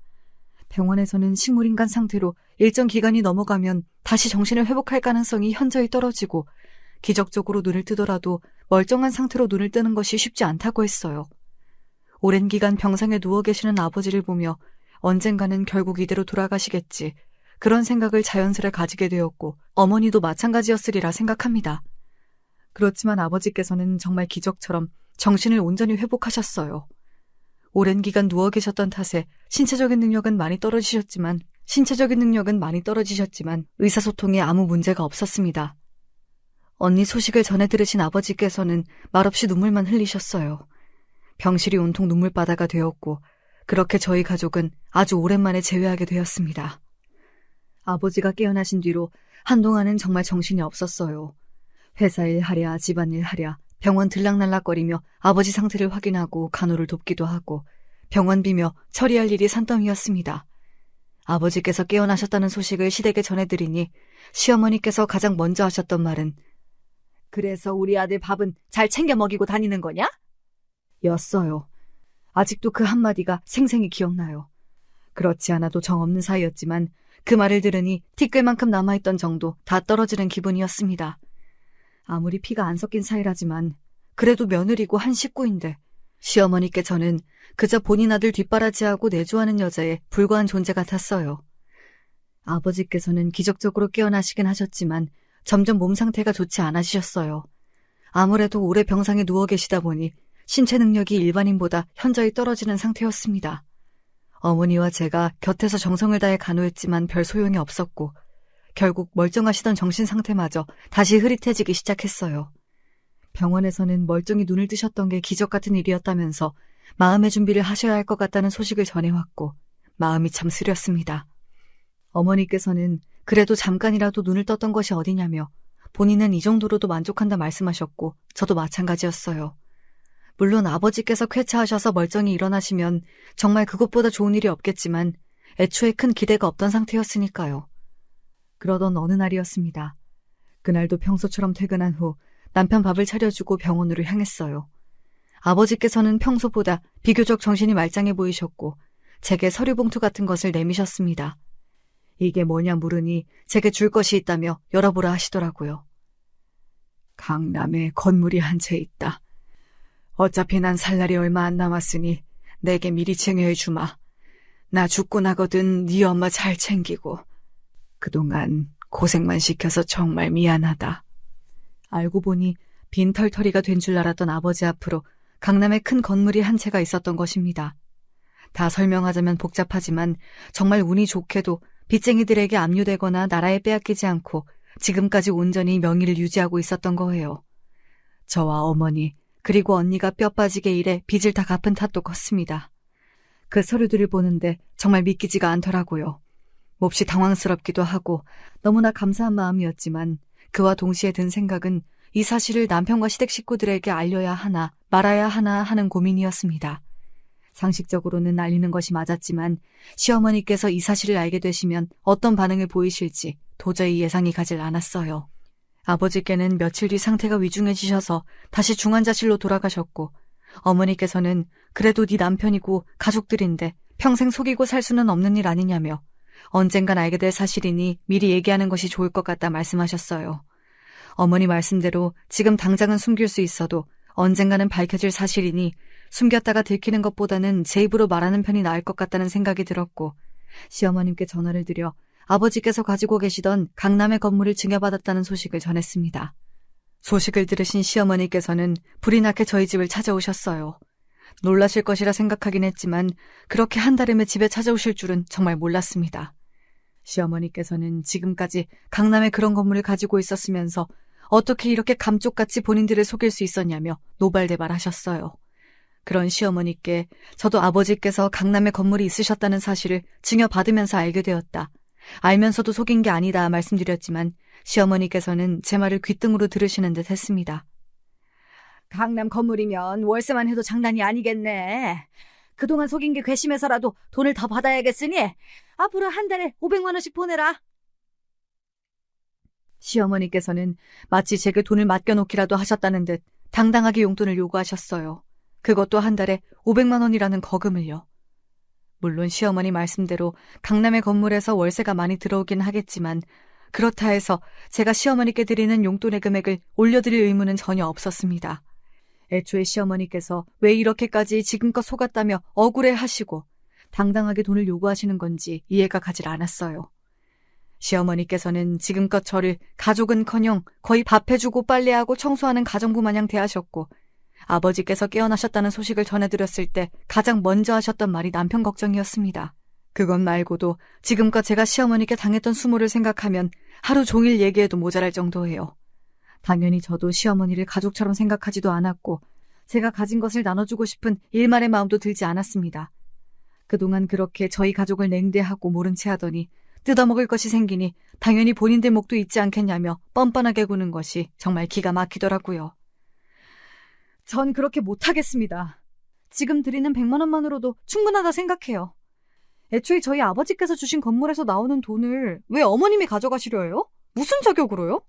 병원에서는 식물인간 상태로 일정 기간이 넘어가면 다시 정신을 회복할 가능성이 현저히 떨어지고 기적적으로 눈을 뜨더라도 멀쩡한 상태로 눈을 뜨는 것이 쉽지 않다고 했어요. 오랜 기간 병상에 누워 계시는 아버지를 보며 언젠가는 결국 이대로 돌아가시겠지, 그런 생각을 자연스레 가지게 되었고 어머니도 마찬가지였으리라 생각합니다. 그렇지만 아버지께서는 정말 기적처럼 정신을 온전히 회복하셨어요. 오랜 기간 누워 계셨던 탓에 신체적인 능력은 많이 떨어지셨지만 의사소통에 아무 문제가 없었습니다. 언니 소식을 전해 들으신 아버지께서는 말없이 눈물만 흘리셨어요. 병실이 온통 눈물바다가 되었고 그렇게 저희 가족은 아주 오랜만에 재회하게 되었습니다. 아버지가 깨어나신 뒤로 한동안은 정말 정신이 없었어요. 회사일 하랴 집안일 하랴 병원 들락날락거리며 아버지 상태를 확인하고 간호를 돕기도 하고 병원비며 처리할 일이 산더미였습니다. 아버지께서 깨어나셨다는 소식을 시댁에 전해드리니 시어머니께서 가장 먼저 하셨던 말은 그래서 우리 아들 밥은 잘 챙겨 먹이고 다니는 거냐? 였어요. 아직도 그 한마디가 생생히 기억나요. 그렇지 않아도 정없는 사이였지만 그 말을 들으니 티끌만큼 남아있던 정도 다 떨어지는 기분이었습니다. 아무리 피가 안 섞인 사이라지만 그래도 며느리고 한 식구인데 시어머니께 저는 그저 본인 아들 뒷바라지하고 내조하는 여자에 불과한 존재 같았어요. 아버지께서는 기적적으로 깨어나시긴 하셨지만 점점 몸 상태가 좋지 않아지셨어요. 아무래도 오래 병상에 누워 계시다 보니 신체 능력이 일반인보다 현저히 떨어지는 상태였습니다. 어머니와 제가 곁에서 정성을 다해 간호했지만 별 소용이 없었고 결국 멀쩡하시던 정신 상태마저 다시 흐릿해지기 시작했어요. 병원에서는 멀쩡히 눈을 뜨셨던 게 기적 같은 일이었다면서 마음의 준비를 하셔야 할 것 같다는 소식을 전해왔고 마음이 참 쓰렸습니다. 어머니께서는 그래도 잠깐이라도 눈을 떴던 것이 어디냐며 본인은 이 정도로도 만족한다 말씀하셨고 저도 마찬가지였어요. 물론 아버지께서 쾌차하셔서 멀쩡히 일어나시면 정말 그것보다 좋은 일이 없겠지만 애초에 큰 기대가 없던 상태였으니까요. 그러던 어느 날이었습니다. 그날도 평소처럼 퇴근한 후 남편 밥을 차려주고 병원으로 향했어요. 아버지께서는 평소보다 비교적 정신이 말짱해 보이셨고 제게 서류 봉투 같은 것을 내미셨습니다. 이게 뭐냐 물으니 제게 줄 것이 있다며 열어보라 하시더라고요. 강남에 건물이 한 채 있다. 어차피 난 살 날이 얼마 안 남았으니 내게 미리 증여해 주마. 나 죽고 나거든 네 엄마 잘 챙기고. 그동안 고생만 시켜서 정말 미안하다. 알고 보니 빈털터리가 된 줄 알았던 아버지 앞으로 강남에 큰 건물이 한 채가 있었던 것입니다. 다 설명하자면 복잡하지만 정말 운이 좋게도 빚쟁이들에게 압류되거나 나라에 빼앗기지 않고 지금까지 온전히 명의를 유지하고 있었던 거예요. 저와 어머니 그리고 언니가 뼈 빠지게 일해 빚을 다 갚은 탓도 컸습니다. 그 서류들을 보는데 정말 믿기지가 않더라고요. 몹시 당황스럽기도 하고 너무나 감사한 마음이었지만 그와 동시에 든 생각은 이 사실을 남편과 시댁 식구들에게 알려야 하나 말아야 하나 하는 고민이었습니다. 상식적으로는 알리는 것이 맞았지만 시어머니께서 이 사실을 알게 되시면 어떤 반응을 보이실지 도저히 예상이 가질 않았어요. 아버지께는 며칠 뒤 상태가 위중해지셔서 다시 중환자실로 돌아가셨고 어머니께서는 그래도 네 남편이고 가족들인데 평생 속이고 살 수는 없는 일 아니냐며 언젠간 알게 될 사실이니 미리 얘기하는 것이 좋을 것 같다 말씀하셨어요. 어머니 말씀대로 지금 당장은 숨길 수 있어도 언젠가는 밝혀질 사실이니 숨겼다가 들키는 것보다는 제 입으로 말하는 편이 나을 것 같다는 생각이 들었고 시어머님께 전화를 드려 아버지께서 가지고 계시던 강남의 건물을 증여받았다는 소식을 전했습니다. 소식을 들으신 시어머니께서는 불이 나게 저희 집을 찾아오셨어요. 놀라실 것이라 생각하긴 했지만 그렇게 한달음에 집에 찾아오실 줄은 정말 몰랐습니다. 시어머니께서는 지금까지 강남에 그런 건물을 가지고 있었으면서 어떻게 이렇게 감쪽같이 본인들을 속일 수 있었냐며 노발대발하셨어요. 그런 시어머니께 저도 아버지께서 강남에 건물이 있으셨다는 사실을 증여받으면서 알게 되었다. 알면서도 속인 게 아니다 말씀드렸지만 시어머니께서는 제 말을 귓등으로 들으시는 듯 했습니다. 강남 건물이면 월세만 해도 장난이 아니겠네. 그동안 속인 게 괘씸해서라도 돈을 더 받아야겠으니 앞으로 한 달에 500만 원씩 보내라. 시어머니께서는 마치 제게 돈을 맡겨놓기라도 하셨다는 듯 당당하게 용돈을 요구하셨어요. 그것도 한 달에 500만 원이라는 거금을요. 물론 시어머니 말씀대로 강남의 건물에서 월세가 많이 들어오긴 하겠지만 그렇다 해서 제가 시어머니께 드리는 용돈의 금액을 올려드릴 의무는 전혀 없었습니다. 애초에 시어머니께서 왜 이렇게까지 지금껏 속았다며 억울해하시고 당당하게 돈을 요구하시는 건지 이해가 가질 않았어요. 시어머니께서는 지금껏 저를 가족은커녕 거의 밥해주고 빨래하고 청소하는 가정부 마냥 대하셨고 아버지께서 깨어나셨다는 소식을 전해드렸을 때 가장 먼저 하셨던 말이 남편 걱정이었습니다. 그것 말고도 지금껏 제가 시어머니께 당했던 수모를 생각하면 하루 종일 얘기해도 모자랄 정도예요. 당연히 저도 시어머니를 가족처럼 생각하지도 않았고 제가 가진 것을 나눠주고 싶은 일말의 마음도 들지 않았습니다. 그동안 그렇게 저희 가족을 냉대하고 모른 채 하더니 뜯어먹을 것이 생기니 당연히 본인들 목도 있지 않겠냐며 뻔뻔하게 구는 것이 정말 기가 막히더라고요. 전 그렇게 못하겠습니다. 지금 드리는 100만 원만으로도 충분하다 생각해요. 애초에 저희 아버지께서 주신 건물에서 나오는 돈을 왜 어머님이 가져가시려 해요? 무슨 자격으로요?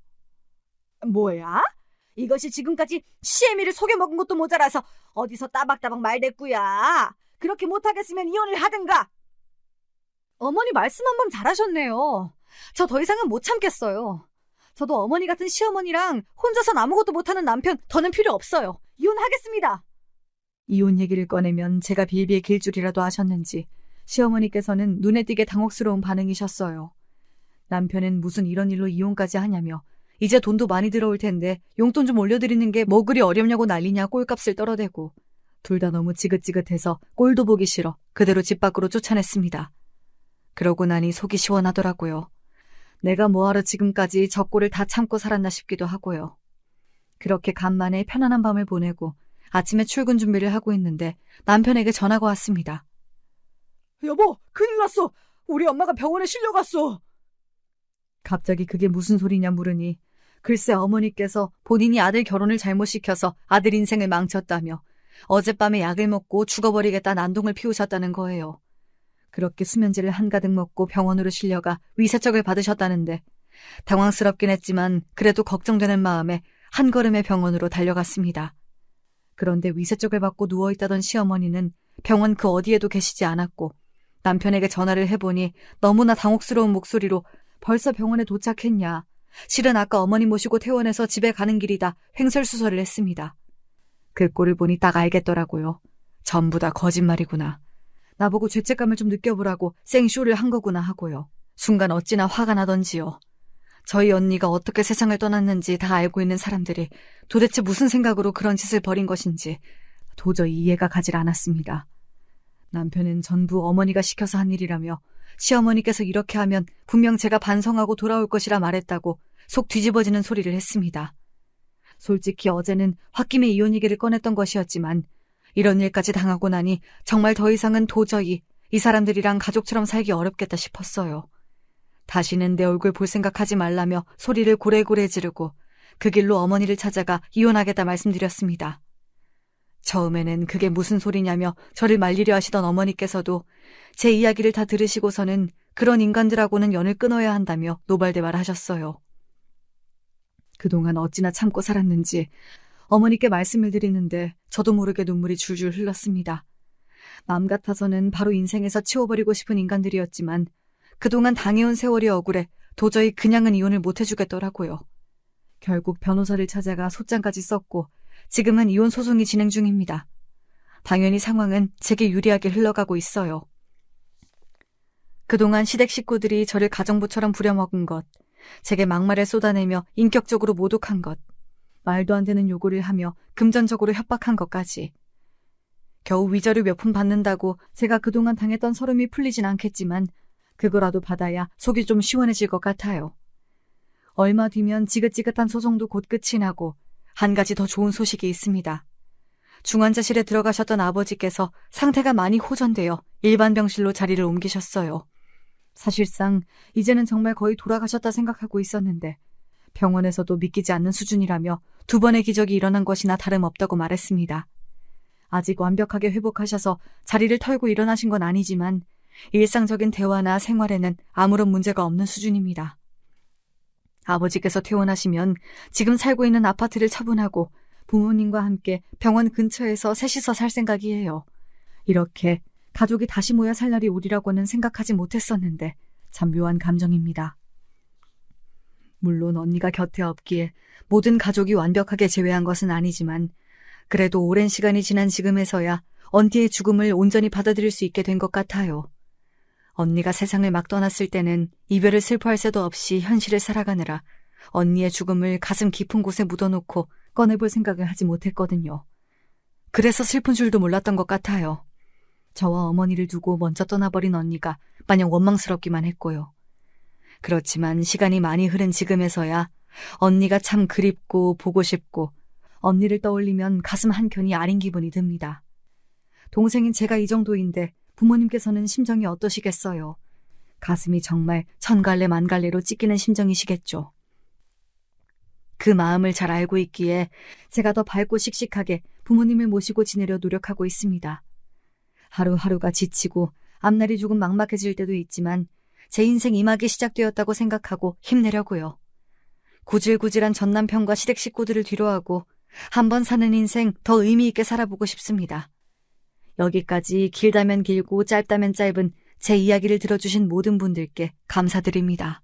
뭐야? 이것이 지금까지 시애미를 속여먹은 것도 모자라서 어디서 따박따박 말댔구야. 그렇게 못하겠으면 이혼을 하든가. 어머니 말씀 한번 잘하셨네요. 저 더 이상은 못 참겠어요. 저도 어머니 같은 시어머니랑 혼자선 아무것도 못하는 남편 더는 필요 없어요. 이혼하겠습니다. 이혼 얘기를 꺼내면 제가 빌빌 길 줄이라도 아셨는지 시어머니께서는 눈에 띄게 당혹스러운 반응이셨어요. 남편은 무슨 이런 일로 이혼까지 하냐며 이제 돈도 많이 들어올 텐데 용돈 좀 올려드리는 게 뭐 그리 어렵냐고 난리냐 꼴값을 떨어대고 둘 다 너무 지긋지긋해서 꼴도 보기 싫어 그대로 집 밖으로 쫓아냈습니다. 그러고 나니 속이 시원하더라고요. 내가 뭐하러 지금까지 저 꼴을 다 참고 살았나 싶기도 하고요. 그렇게 간만에 편안한 밤을 보내고 아침에 출근 준비를 하고 있는데 남편에게 전화가 왔습니다. 여보, 큰일 났어. 우리 엄마가 병원에 실려갔어. 갑자기 그게 무슨 소리냐 물으니 글쎄 어머니께서 본인이 아들 결혼을 잘못 시켜서 아들 인생을 망쳤다며 어젯밤에 약을 먹고 죽어버리겠다 난동을 피우셨다는 거예요. 그렇게 수면제를 한가득 먹고 병원으로 실려가 위세척을 받으셨다는데 당황스럽긴 했지만 그래도 걱정되는 마음에 한 걸음에 병원으로 달려갔습니다. 그런데 위세척을 받고 누워있다던 시어머니는 병원 그 어디에도 계시지 않았고 남편에게 전화를 해보니 너무나 당혹스러운 목소리로 벌써 병원에 도착했냐. 실은 아까 어머니 모시고 퇴원해서 집에 가는 길이다. 횡설수설을 했습니다. 그 꼴을 보니 딱 알겠더라고요. 전부 다 거짓말이구나. 나보고 죄책감을 좀 느껴보라고 생쇼를 한 거구나 하고요. 순간 어찌나 화가 나던지요. 저희 언니가 어떻게 세상을 떠났는지 다 알고 있는 사람들이 도대체 무슨 생각으로 그런 짓을 벌인 것인지 도저히 이해가 가질 않았습니다. 남편은 전부 어머니가 시켜서 한 일이라며 시어머니께서 이렇게 하면 분명 제가 반성하고 돌아올 것이라 말했다고 속 뒤집어지는 소리를 했습니다. 솔직히 어제는 홧김에 이혼 얘기를 꺼냈던 것이었지만 이런 일까지 당하고 나니 정말 더 이상은 도저히 이 사람들이랑 가족처럼 살기 어렵겠다 싶었어요. 다시는 내 얼굴 볼 생각하지 말라며 소리를 고래고래 지르고 그 길로 어머니를 찾아가 이혼하겠다 말씀드렸습니다. 처음에는 그게 무슨 소리냐며 저를 말리려 하시던 어머니께서도 제 이야기를 다 들으시고서는 그런 인간들하고는 연을 끊어야 한다며 노발대발하셨어요. 그동안 어찌나 참고 살았는지 어머니께 말씀을 드리는데 저도 모르게 눈물이 줄줄 흘렀습니다. 마음 같아서는 바로 인생에서 치워버리고 싶은 인간들이었지만 그동안 당해온 세월이 억울해 도저히 그냥은 이혼을 못 해주겠더라고요. 결국 변호사를 찾아가 소장까지 썼고 지금은 이혼 소송이 진행 중입니다. 당연히 상황은 제게 유리하게 흘러가고 있어요. 그동안 시댁 식구들이 저를 가정부처럼 부려먹은 것, 제게 막말을 쏟아내며 인격적으로 모독한 것, 말도 안 되는 요구를 하며 금전적으로 협박한 것까지. 겨우 위자료 몇 푼 받는다고 제가 그동안 당했던 서름이 풀리진 않겠지만 그거라도 받아야 속이 좀 시원해질 것 같아요. 얼마 뒤면 지긋지긋한 소송도 곧 끝이 나고 한 가지 더 좋은 소식이 있습니다. 중환자실에 들어가셨던 아버지께서 상태가 많이 호전되어 일반 병실로 자리를 옮기셨어요. 사실상 이제는 정말 거의 돌아가셨다 생각하고 있었는데 병원에서도 믿기지 않는 수준이라며 2번의 기적이 일어난 것이나 다름없다고 말했습니다. 아직 완벽하게 회복하셔서 자리를 털고 일어나신 건 아니지만 일상적인 대화나 생활에는 아무런 문제가 없는 수준입니다. 아버지께서 퇴원하시면 지금 살고 있는 아파트를 처분하고 부모님과 함께 병원 근처에서 셋이서 살 생각이에요. 이렇게 가족이 다시 모여 살 날이 오리라고는 생각하지 못했었는데 참 묘한 감정입니다. 물론 언니가 곁에 없기에 모든 가족이 완벽하게 제외한 것은 아니지만 그래도 오랜 시간이 지난 지금에서야 언니의 죽음을 온전히 받아들일 수 있게 된 것 같아요. 언니가 세상을 막 떠났을 때는 이별을 슬퍼할 새도 없이 현실을 살아가느라 언니의 죽음을 가슴 깊은 곳에 묻어놓고 꺼내볼 생각을 하지 못했거든요. 그래서 슬픈 줄도 몰랐던 것 같아요. 저와 어머니를 두고 먼저 떠나버린 언니가 마냥 원망스럽기만 했고요. 그렇지만 시간이 많이 흐른 지금에서야 언니가 참 그립고 보고 싶고 언니를 떠올리면 가슴 한켠이 아린 기분이 듭니다. 동생인 제가 이 정도인데 부모님께서는 심정이 어떠시겠어요? 가슴이 정말 천갈래 만갈래로 찢기는 심정이시겠죠. 그 마음을 잘 알고 있기에 제가 더 밝고 씩씩하게 부모님을 모시고 지내려 노력하고 있습니다. 하루하루가 지치고 앞날이 조금 막막해질 때도 있지만 제 인생 이막이 시작되었다고 생각하고 힘내려고요. 구질구질한 전남편과 시댁 식구들을 뒤로하고 한번 사는 인생 더 의미 있게 살아보고 싶습니다. 여기까지 길다면 길고 짧다면 짧은 제 이야기를 들어주신 모든 분들께 감사드립니다.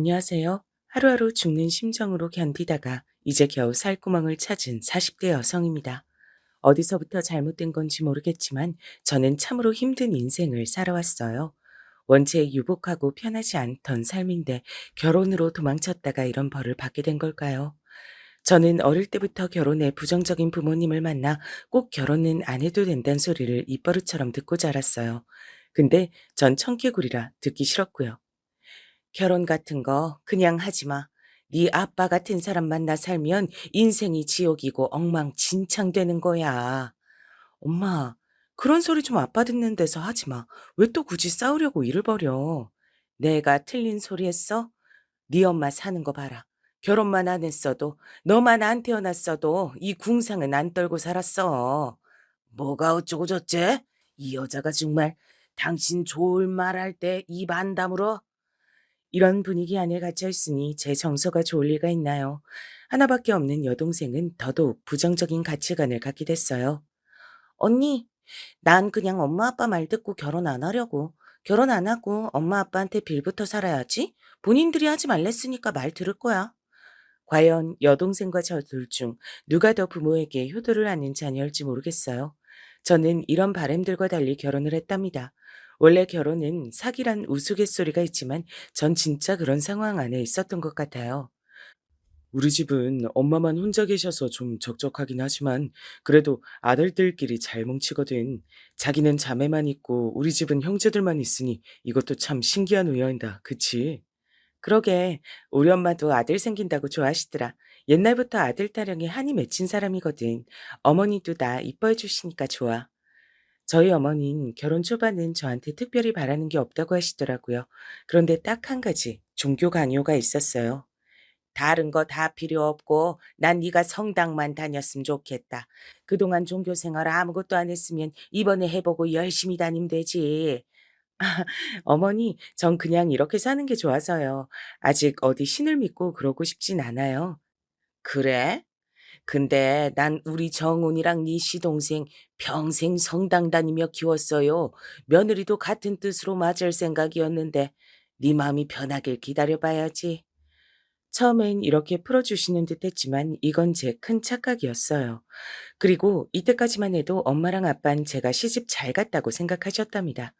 안녕하세요. 하루하루 죽는 심정으로 견디다가 이제 겨우 살구멍을 찾은 40대 여성입니다. 어디서부터 잘못된 건지 모르겠지만 저는 참으로 힘든 인생을 살아왔어요. 원체 유복하고 편하지 않던 삶인데 결혼으로 도망쳤다가 이런 벌을 받게 된 걸까요? 저는 어릴 때부터 결혼에 부정적인 부모님을 만나 꼭 결혼은 안 해도 된다는 소리를 입버릇처럼 듣고 자랐어요. 근데 전 청개구리라 듣기 싫었고요. 결혼 같은 거 그냥 하지 마. 네 아빠 같은 사람 만나 살면 인생이 지옥이고 엉망진창 되는 거야. 엄마, 그런 소리 좀 아빠 듣는 데서 하지 마. 왜 또 굳이 싸우려고 일을 벌여? 내가 틀린 소리 했어? 네 엄마 사는 거 봐라. 결혼만 안 했어도, 너만 안 태어났어도 이 궁상은 안 떨고 살았어. 뭐가 어쩌고 저째? 이 여자가 정말 당신 좋을 말할 때 입 안 다물어? 이런 분위기 안에 갇혀 있으니 제 정서가 좋을 리가 있나요? 하나밖에 없는 여동생은 더더욱 부정적인 가치관을 갖게 됐어요. 언니, 난 그냥 엄마 아빠 말 듣고 결혼 안 하려고. 결혼 안 하고 엄마 아빠한테 빌부터 살아야지. 본인들이 하지 말랬으니까 말 들을 거야. 과연 여동생과 저 둘 중 누가 더 부모에게 효도를 하는 자녀일지 모르겠어요. 저는 이런 바램들과 달리 결혼을 했답니다. 원래 결혼은 사기란 우스갯소리가 있지만 전 진짜 그런 상황 안에 있었던 것 같아요. 우리 집은 엄마만 혼자 계셔서 좀 적적하긴 하지만 그래도 아들들끼리 잘 뭉치거든. 자기는 자매만 있고 우리 집은 형제들만 있으니 이것도 참 신기한 우연이다. 그치? 그러게 우리 엄마도 아들 생긴다고 좋아하시더라. 옛날부터 아들 타령에 한이 맺힌 사람이거든. 어머니도 나 이뻐해 주시니까 좋아. 저희 어머니는 결혼 초반엔 저한테 특별히 바라는 게 없다고 하시더라고요. 그런데 딱 한 가지 종교 강요가 있었어요. 다른 거 다 필요 없고 난 네가 성당만 다녔으면 좋겠다. 그동안 종교 생활 아무것도 안 했으면 이번에 해보고 열심히 다니면 되지. 어머니, 전 그냥 이렇게 사는 게 좋아서요. 아직 어디 신을 믿고 그러고 싶진 않아요. 그래? 근데 난 우리 정훈이랑 네 시동생 평생 성당 다니며 키웠어요. 며느리도 같은 뜻으로 맞을 생각이었는데 네 마음이 편하길 기다려봐야지. 처음엔 이렇게 풀어주시는 듯 했지만 이건 제 큰 착각이었어요. 그리고 이때까지만 해도 엄마랑 아빠는 제가 시집 잘 갔다고 생각하셨답니다.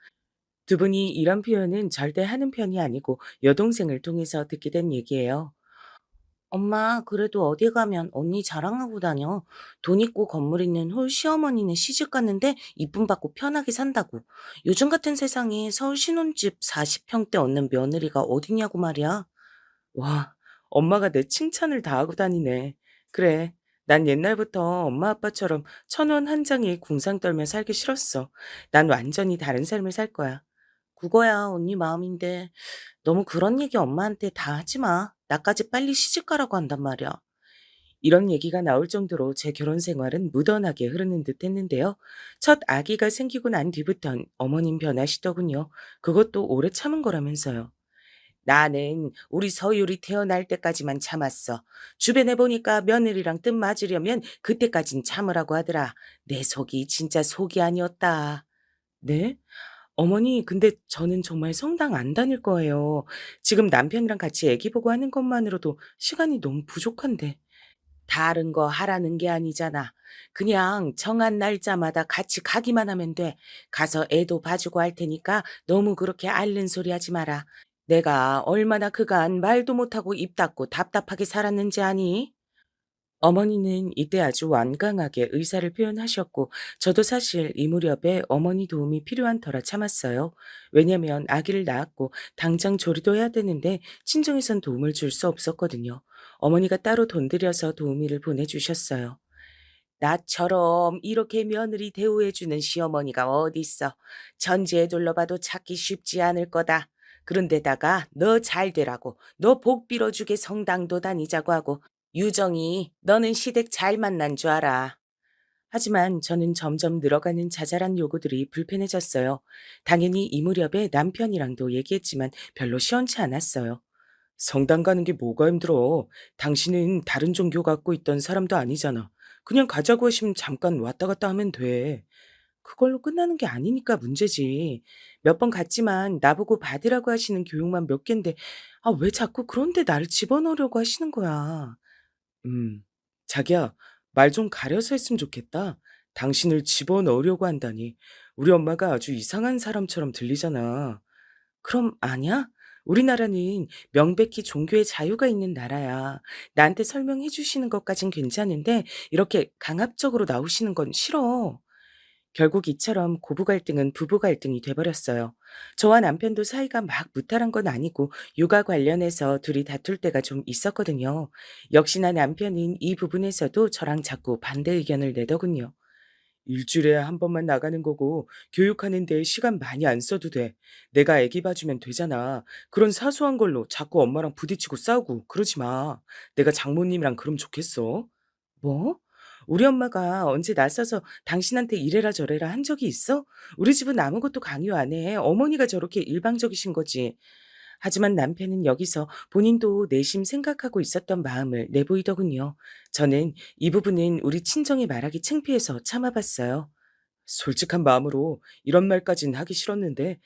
두 분이 이런 표현은 절대 하는 편이 아니고 여동생을 통해서 듣게 된 얘기예요. 엄마, 그래도 어디 가면 언니 자랑하고 다녀. 돈 있고 건물 있는 홀 시어머니는 시집 갔는데 이쁨 받고 편하게 산다고. 요즘 같은 세상에 서울 신혼집 40평대 얻는 며느리가 어디냐고 말이야. 와, 엄마가 내 칭찬을 다 하고 다니네. 그래, 난 옛날부터 엄마 아빠처럼 천원 한 장에 궁상 떨며 살기 싫었어. 난 완전히 다른 삶을 살 거야. 그거야 언니 마음인데 너무 그런 얘기 엄마한테 다 하지 마. 나까지 빨리 시집 가라고 한단 말이야. 이런 얘기가 나올 정도로 제 결혼 생활은 무던하게 흐르는 듯 했는데요. 첫 아기가 생기고 난 뒤부턴 어머님 변하시더군요. 그것도 오래 참은 거라면서요. 나는 우리 서율이 태어날 때까지만 참았어. 주변에 보니까 며느리랑 뜻 맞으려면 그때까진 참으라고 하더라. 내 속이 진짜 속이 아니었다. 네? 어머니, 근데 저는 정말 성당 안 다닐 거예요. 지금 남편이랑 같이 애기 보고 하는 것만으로도 시간이 너무 부족한데. 다른 거 하라는 게 아니잖아. 그냥 정한 날짜마다 같이 가기만 하면 돼. 가서 애도 봐주고 할 테니까 너무 그렇게 앓는 소리 하지 마라. 내가 얼마나 그간 말도 못하고 입 닫고 답답하게 살았는지 아니? 어머니는 이때 아주 완강하게 의사를 표현하셨고 저도 사실 이 무렵에 어머니 도움이 필요한 터라 참았어요. 왜냐면 아기를 낳았고 당장 조리도 해야 되는데 친정에선 도움을 줄 수 없었거든요. 어머니가 따로 돈 들여서 도우미를 보내주셨어요. 나처럼 이렇게 며느리 대우해주는 시어머니가 어딨어. 전지에 둘러봐도 찾기 쉽지 않을 거다. 그런데다가 너 잘 되라고, 너 복 빌어주게 성당도 다니자고 하고 유정이 너는 시댁 잘 만난 줄 알아. 하지만 저는 점점 늘어가는 자잘한 요구들이 불편해졌어요. 당연히 이 무렵에 남편이랑도 얘기했지만 별로 시원치 않았어요. 성당 가는 게 뭐가 힘들어. 당신은 다른 종교 갖고 있던 사람도 아니잖아. 그냥 가자고 하시면 잠깐 왔다 갔다 하면 돼. 그걸로 끝나는 게 아니니까 문제지. 몇 번 갔지만 나보고 받으라고 하시는 교육만 몇 갠데, 아, 왜 자꾸 그런데 나를 집어넣으려고 하시는 거야. 음, 자기야, 말 좀 가려서 했으면 좋겠다. 당신을 집어넣으려고 한다니. 우리 엄마가 아주 이상한 사람처럼 들리잖아. 그럼 아냐? 우리나라는 명백히 종교의 자유가 있는 나라야. 나한테 설명해 주시는 것까진 괜찮은데 이렇게 강압적으로 나오시는 건 싫어. 결국 이처럼 고부 갈등은 부부 갈등이 돼버렸어요. 저와 남편도 사이가 막 무탈한 건 아니고 육아 관련해서 둘이 다툴 때가 좀 있었거든요. 역시나 남편은 이 부분에서도 저랑 자꾸 반대 의견을 내더군요. 일주일에 한 번만 나가는 거고 교육하는 데 시간 많이 안 써도 돼. 내가 애기 봐주면 되잖아. 그런 사소한 걸로 자꾸 엄마랑 부딪히고 싸우고 그러지 마. 내가 장모님이랑 그럼 좋겠어. 뭐? 우리 엄마가 언제 나서서 당신한테 이래라 저래라 한 적이 있어? 우리 집은 아무것도 강요 안 해. 어머니가 저렇게 일방적이신 거지. 하지만 남편은 여기서 본인도 내심 생각하고 있었던 마음을 내보이더군요. 저는 이 부분은 우리 친정에 말하기 창피해서 참아봤어요. 솔직한 마음으로 이런 말까진 하기 싫었는데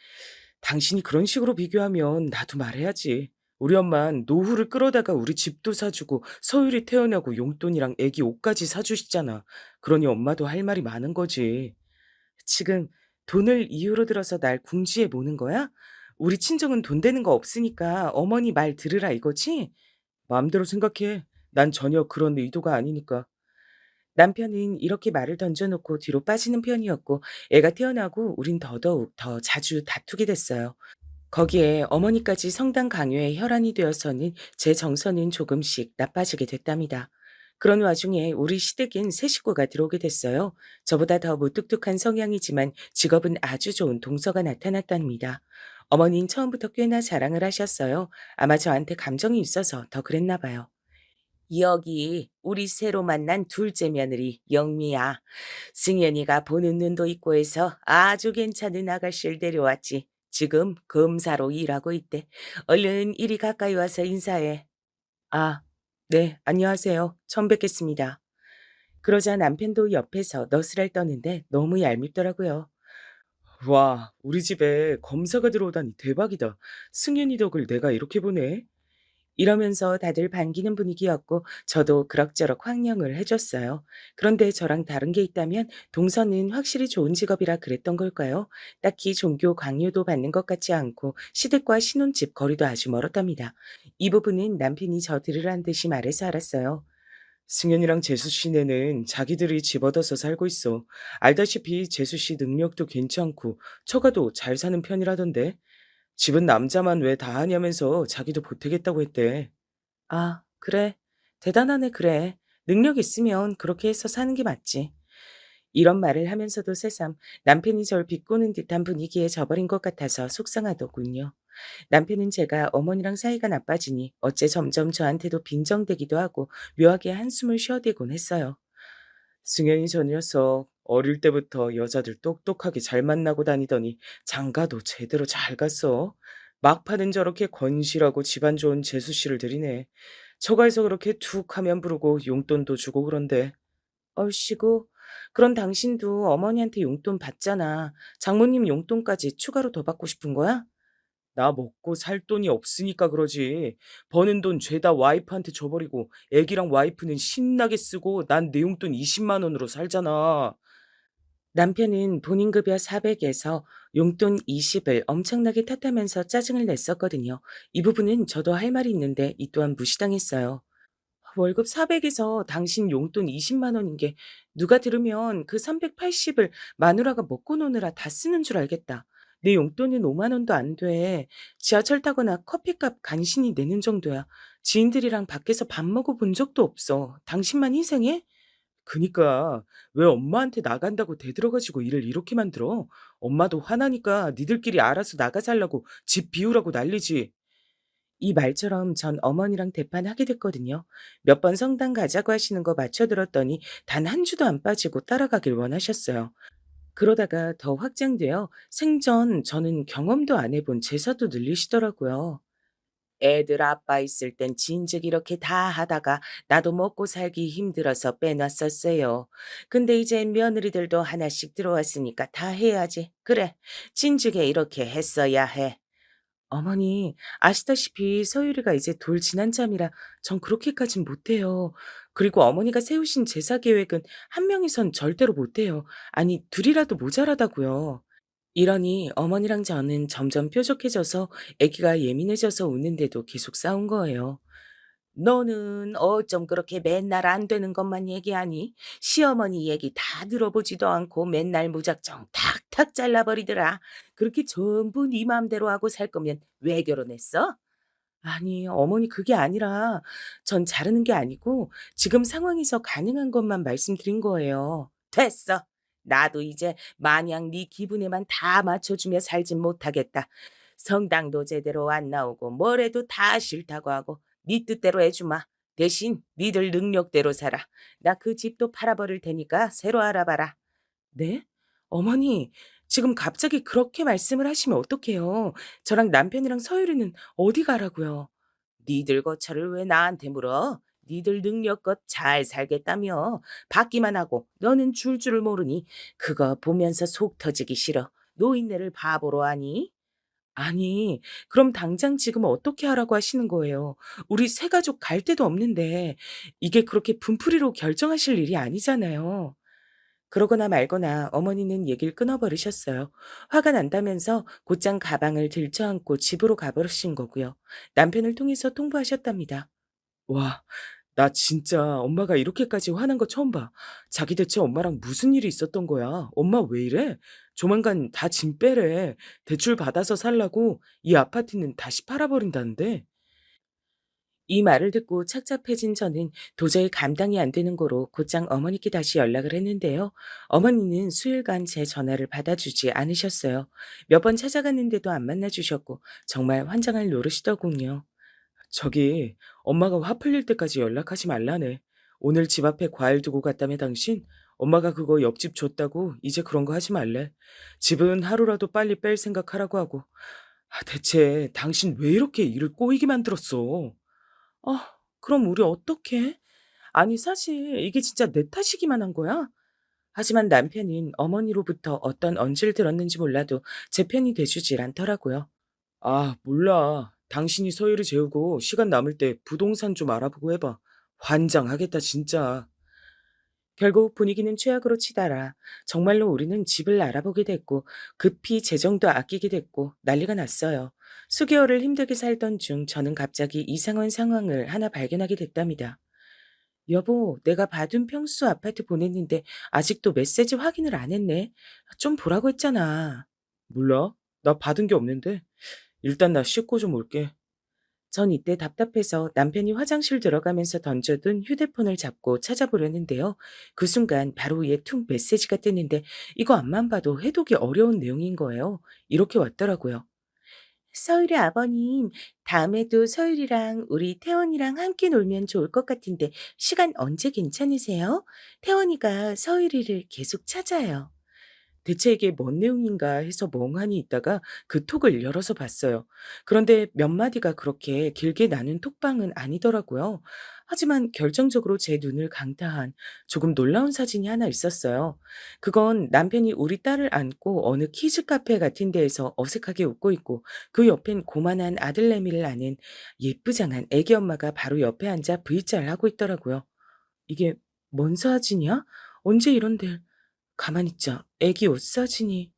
당신이 그런 식으로 비교하면 나도 말해야지. 우리 엄만 노후를 끌어다가 우리 집도 사주고 서율이 태어나고 용돈이랑 애기 옷까지 사주시잖아. 그러니 엄마도 할 말이 많은 거지. 지금 돈을 이유로 들어서 날 궁지에 모는 거야? 우리 친정은 돈 되는 거 없으니까 어머니 말 들으라 이거지? 마음대로 생각해. 난 전혀 그런 의도가 아니니까. 남편은 이렇게 말을 던져놓고 뒤로 빠지는 편이었고 애가 태어나고 우린 더더욱 더 자주 다투게 됐어요. 거기에 어머니까지 성당 강요에 혈안이 되어서는 제 정서는 조금씩 나빠지게 됐답니다. 그런 와중에 우리 시댁엔 새 식구가 들어오게 됐어요. 저보다 더 무뚝뚝한 성향이지만 직업은 아주 좋은 동서가 나타났답니다. 어머니는 처음부터 꽤나 자랑을 하셨어요. 아마 저한테 감정이 있어서 더 그랬나 봐요. 여기 우리 새로 만난 둘째 며느리 영미야. 승현이가 보는 눈도 있고 해서 아주 괜찮은 아가씨를 데려왔지. 지금 검사로 일하고 있대. 얼른 이리 가까이 와서 인사해. 아, 네, 안녕하세요. 처음 뵙겠습니다. 그러자 남편도 옆에서 너스레를 떠는데 너무 얄밉더라고요. 와, 우리 집에 검사가 들어오다니 대박이다. 승윤이 덕을 내가 이렇게 보네. 이러면서 다들 반기는 분위기였고 저도 그럭저럭 환영을 해줬어요. 그런데 저랑 다른 게 있다면 동서는 확실히 좋은 직업이라 그랬던 걸까요? 딱히 종교 강요도 받는 것 같지 않고 시댁과 신혼집 거리도 아주 멀었답니다. 이 부분은 남편이 저 들으란 듯이 말해서 알았어요. 승현이랑 재수 씨네는 자기들이 집 얻어서 살고 있어. 알다시피 재수 씨 능력도 괜찮고 처가도 잘 사는 편이라던데. 집은 남자만 왜 다 하냐면서 자기도 보태겠다고 했대. 아, 그래. 대단하네, 그래. 능력 있으면 그렇게 해서 사는 게 맞지. 이런 말을 하면서도 새삼 남편이 절 비꼬는 듯한 분위기에 져버린 것 같아서 속상하더군요. 남편은 제가 어머니랑 사이가 나빠지니 어째 점점 저한테도 빈정대기도 하고 묘하게 한숨을 쉬어대곤 했어요. 승현이 저 녀석 어릴 때부터 여자들 똑똑하게 잘 만나고 다니더니 장가도 제대로 잘 갔어. 막판은 저렇게 건실하고 집안 좋은 재수 씨를 들이네. 처가에서 그렇게 툭 하면 부르고 용돈도 주고 그런데. 얼씨구, 그런 당신도 어머니한테 용돈 받잖아. 장모님 용돈까지 추가로 더 받고 싶은 거야? 나 먹고 살 돈이 없으니까 그러지. 버는 돈 죄다 와이프한테 줘버리고 애기랑 와이프는 신나게 쓰고 난 내 용돈 20만 원으로 살잖아. 남편은 본인 급여 400에서 용돈 20을 엄청나게 탓하면서 짜증을 냈었거든요. 이 부분은 저도 할 말이 있는데 이 또한 무시당했어요. 월급 400에서 당신 용돈 20만 원인 게 누가 들으면 그 380을 마누라가 먹고 노느라 다 쓰는 줄 알겠다. 내 용돈은 5만 원도 안 돼. 지하철 타거나 커피값 간신히 내는 정도야. 지인들이랑 밖에서 밥 먹어 본 적도 없어. 당신만 희생해? 그니까 왜 엄마한테 나간다고 대들어가지고 일을 이렇게 만들어? 엄마도 화나니까 니들끼리 알아서 나가 살라고 집 비우라고 난리지. 이 말처럼 전 어머니랑 대판하게 됐거든요. 몇 번 성당 가자고 하시는 거 맞춰들었더니 단 한 주도 안 빠지고 따라가길 원하셨어요. 그러다가 더 확장되어 생전 저는 경험도 안 해본 제사도 늘리시더라고요. 애들 아빠 있을 땐 진즉 이렇게 다 하다가 나도 먹고 살기 힘들어서 빼놨었어요. 근데 이제 며느리들도 하나씩 들어왔으니까 다 해야지. 그래, 진즉에 이렇게 했어야 해. 어머니, 아시다시피 서유리가 이제 돌 지난 참이라 전 그렇게까진 못해요. 그리고 어머니가 세우신 제사 계획은 한 명이선 절대로 못해요. 아니, 둘이라도 모자라다고요. 이러니 어머니랑 저는 점점 뾰족해져서 아기가 예민해져서 우는데도 계속 싸운 거예요. 너는 어쩜 그렇게 맨날 안 되는 것만 얘기하니? 시어머니 얘기 다 들어보지도 않고 맨날 무작정 탁탁 잘라버리더라. 그렇게 전부 네 맘대로 하고 살 거면 왜 결혼했어? 아니, 어머니 그게 아니라 전 자르는 게 아니고 지금 상황에서 가능한 것만 말씀드린 거예요. 됐어. 나도 이제 마냥 네 기분에만 다 맞춰주며 살진 못하겠다. 성당도 제대로 안 나오고 뭐래도 다 싫다고 하고 네 뜻대로 해주마. 대신 니들 능력대로 살아. 나 그 집도 팔아버릴 테니까 새로 알아봐라. 네? 어머니, 지금 갑자기 그렇게 말씀을 하시면 어떡해요. 저랑 남편이랑 서유리는 어디 가라고요. 니들 거처를 왜 나한테 물어? 니들 능력껏 잘 살겠다며. 받기만 하고 너는 줄을 모르니 그거 보면서 속 터지기 싫어. 노인네를 바보로 하니? 아니, 그럼 당장 지금 어떻게 하라고 하시는 거예요? 우리 세 가족 갈 데도 없는데 이게 그렇게 분풀이로 결정하실 일이 아니잖아요. 그러거나 말거나 어머니는 얘기를 끊어버리셨어요. 화가 난다면서 곧장 가방을 들쳐안고 집으로 가버리신 거고요. 남편을 통해서 통보하셨답니다. 와, 나 진짜 엄마가 이렇게까지 화난 거 처음 봐. 자기 대체 엄마랑 무슨 일이 있었던 거야? 엄마 왜 이래? 조만간 다 짐 빼래. 대출 받아서 살라고 이 아파트는 다시 팔아버린다는데. 이 말을 듣고 착잡해진 저는 도저히 감당이 안 되는 거로 곧장 어머니께 다시 연락을 했는데요. 어머니는 수일간 제 전화를 받아주지 않으셨어요. 몇 번 찾아갔는데도 안 만나주셨고 정말 환장할 노릇이더군요. 저기, 엄마가 화 풀릴 때까지 연락하지 말라네. 오늘 집 앞에 과일 두고 갔다며 당신? 엄마가 그거 옆집 줬다고 이제 그런 거 하지 말래. 집은 하루라도 빨리 뺄 생각하라고 하고. 대체 당신 왜 이렇게 일을 꼬이게 만들었어? 그럼 우리 어떡해? 아니, 사실 이게 진짜 내 탓이기만 한 거야? 하지만 남편은 어머니로부터 어떤 언지를 들었는지 몰라도 제 편이 돼주질 않더라고요. 몰라. 당신이 서유를 재우고 시간 남을 때 부동산 좀 알아보고 해봐. 환장하겠다, 진짜. 결국 분위기는 최악으로 치달아 정말로 우리는 집을 알아보게 됐고 급히 재정도 아끼게 됐고 난리가 났어요. 수개월을 힘들게 살던 중 저는 갑자기 이상한 상황을 하나 발견하게 됐답니다. 여보, 내가 받은 평수 아파트 보냈는데 아직도 메시지 확인을 안 했네. 좀 보라고 했잖아. 몰라. 나 받은 게 없는데. 일단 나 씻고 좀 올게. 전 이때 답답해서 남편이 화장실 들어가면서 던져둔 휴대폰을 잡고 찾아보려는데요. 그 순간 바로 위에 툭 메시지가 뜨는데 이거 앞만 봐도 해독이 어려운 내용인 거예요. 이렇게 왔더라고요. 서율이 아버님, 다음에도 서율이랑 우리 태원이랑 함께 놀면 좋을 것 같은데 시간 언제 괜찮으세요? 태원이가 서율이를 계속 찾아요. 대체 이게 뭔 내용인가 해서 멍하니 있다가 그 톡을 열어서 봤어요. 그런데 몇 마디가 그렇게 길게 나눈 톡방은 아니더라고요. 하지만 결정적으로 제 눈을 강타한 조금 놀라운 사진이 하나 있었어요. 그건 남편이 우리 딸을 안고 어느 키즈 카페 같은 데에서 어색하게 웃고 있고 그 옆엔 고만한 아들내미를 아는 예쁘장한 애기 엄마가 바로 옆에 앉아 V자를 하고 있더라고요. 이게 뭔 사진이야? 언제 이런데? 가만 있자. 애기 옷 사진이.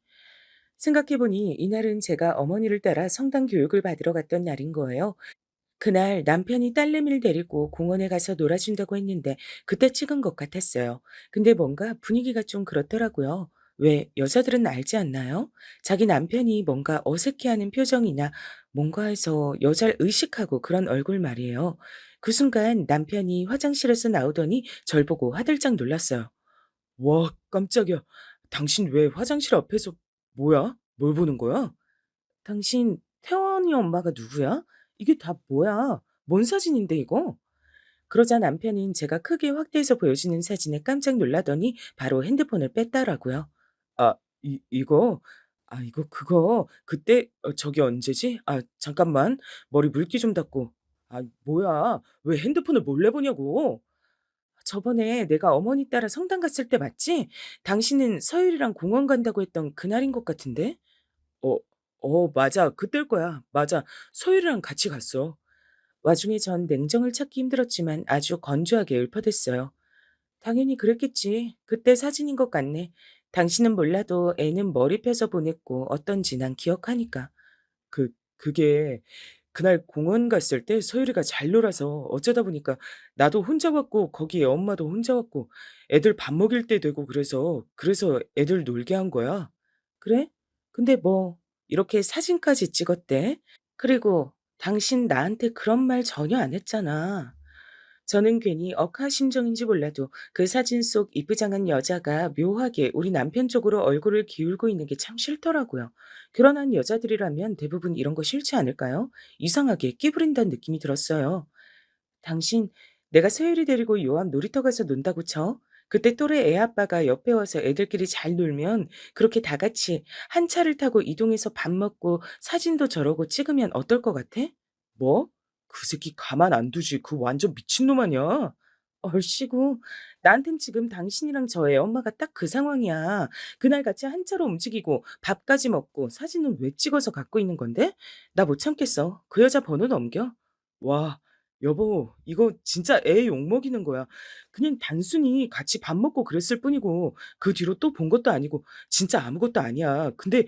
생각해보니 이날은 제가 어머니를 따라 성당 교육을 받으러 갔던 날인 거예요. 그날 남편이 딸내미를 데리고 공원에 가서 놀아준다고 했는데 그때 찍은 것 같았어요. 근데 뭔가 분위기가 좀 그렇더라고요. 왜 여자들은 알지 않나요? 자기 남편이 뭔가 어색해하는 표정이나 뭔가 해서 여자를 의식하고 그런 얼굴 말이에요. 그 순간 남편이 화장실에서 나오더니 절 보고 화들짝 놀랐어요. 와, 깜짝이야. 당신 왜 화장실 앞에서 뭐야? 뭘 보는 거야? 당신 태원이 엄마가 누구야? 이게 다 뭐야? 뭔 사진인데 이거? 그러자 남편은 제가 크게 확대해서 보여주는 사진에 깜짝 놀라더니 바로 핸드폰을 뺐더라고요. 아, 이거? 이거 그거 그때 저기 언제지? 잠깐만. 머리 물기 좀 닦고. 뭐야. 왜 핸드폰을 몰래 보냐고. 저번에 내가 어머니 따라 성당 갔을 때 맞지? 당신은 서율이랑 공원 간다고 했던 그날인 것 같은데? 어 맞아. 그때일 거야. 맞아. 서율이랑 같이 갔어. 와중에 전 냉정을 찾기 힘들었지만 아주 건조하게 읊어댔어요. 당연히 그랬겠지. 그때 사진인 것 같네. 당신은 몰라도 애는 머리 펴서 보냈고 어떤지 난 기억하니까. 그게 그날 공원 갔을 때 서유리가 잘 놀아서 어쩌다 보니까 나도 혼자 왔고 거기에 엄마도 혼자 왔고 애들 밥 먹일 때 되고 그래서 애들 놀게 한 거야. 그래? 근데 뭐 이렇게 사진까지 찍었대. 그리고 당신 나한테 그런 말 전혀 안 했잖아. 저는 괜히 억하심정인지 몰라도 그 사진 속 이쁘장한 여자가 묘하게 우리 남편 쪽으로 얼굴을 기울고 있는 게 참 싫더라고요. 결혼한 여자들이라면 대부분 이런 거 싫지 않을까요? 이상하게 끼부린다는 느낌이 들었어요. 당신, 내가 서율이 데리고 요 앞 놀이터 가서 논다고 쳐? 그때 또래 애 아빠가 옆에 와서 애들끼리 잘 놀면 그렇게 다 같이 한 차를 타고 이동해서 밥 먹고 사진도 저러고 찍으면 어떨 것 같아? 뭐? 그 새끼 가만 안 두지. 그 완전 미친놈 아니야? 얼씨구. 나한텐 지금 당신이랑 저 애 엄마가 딱 그 상황이야. 그날 같이 한 차로 움직이고 밥까지 먹고 사진은 왜 찍어서 갖고 있는 건데? 나 못 참겠어. 그 여자 번호 넘겨. 와, 여보, 이거 진짜 애 욕먹이는 거야. 그냥 단순히 같이 밥 먹고 그랬을 뿐이고 그 뒤로 또 본 것도 아니고 진짜 아무것도 아니야. 근데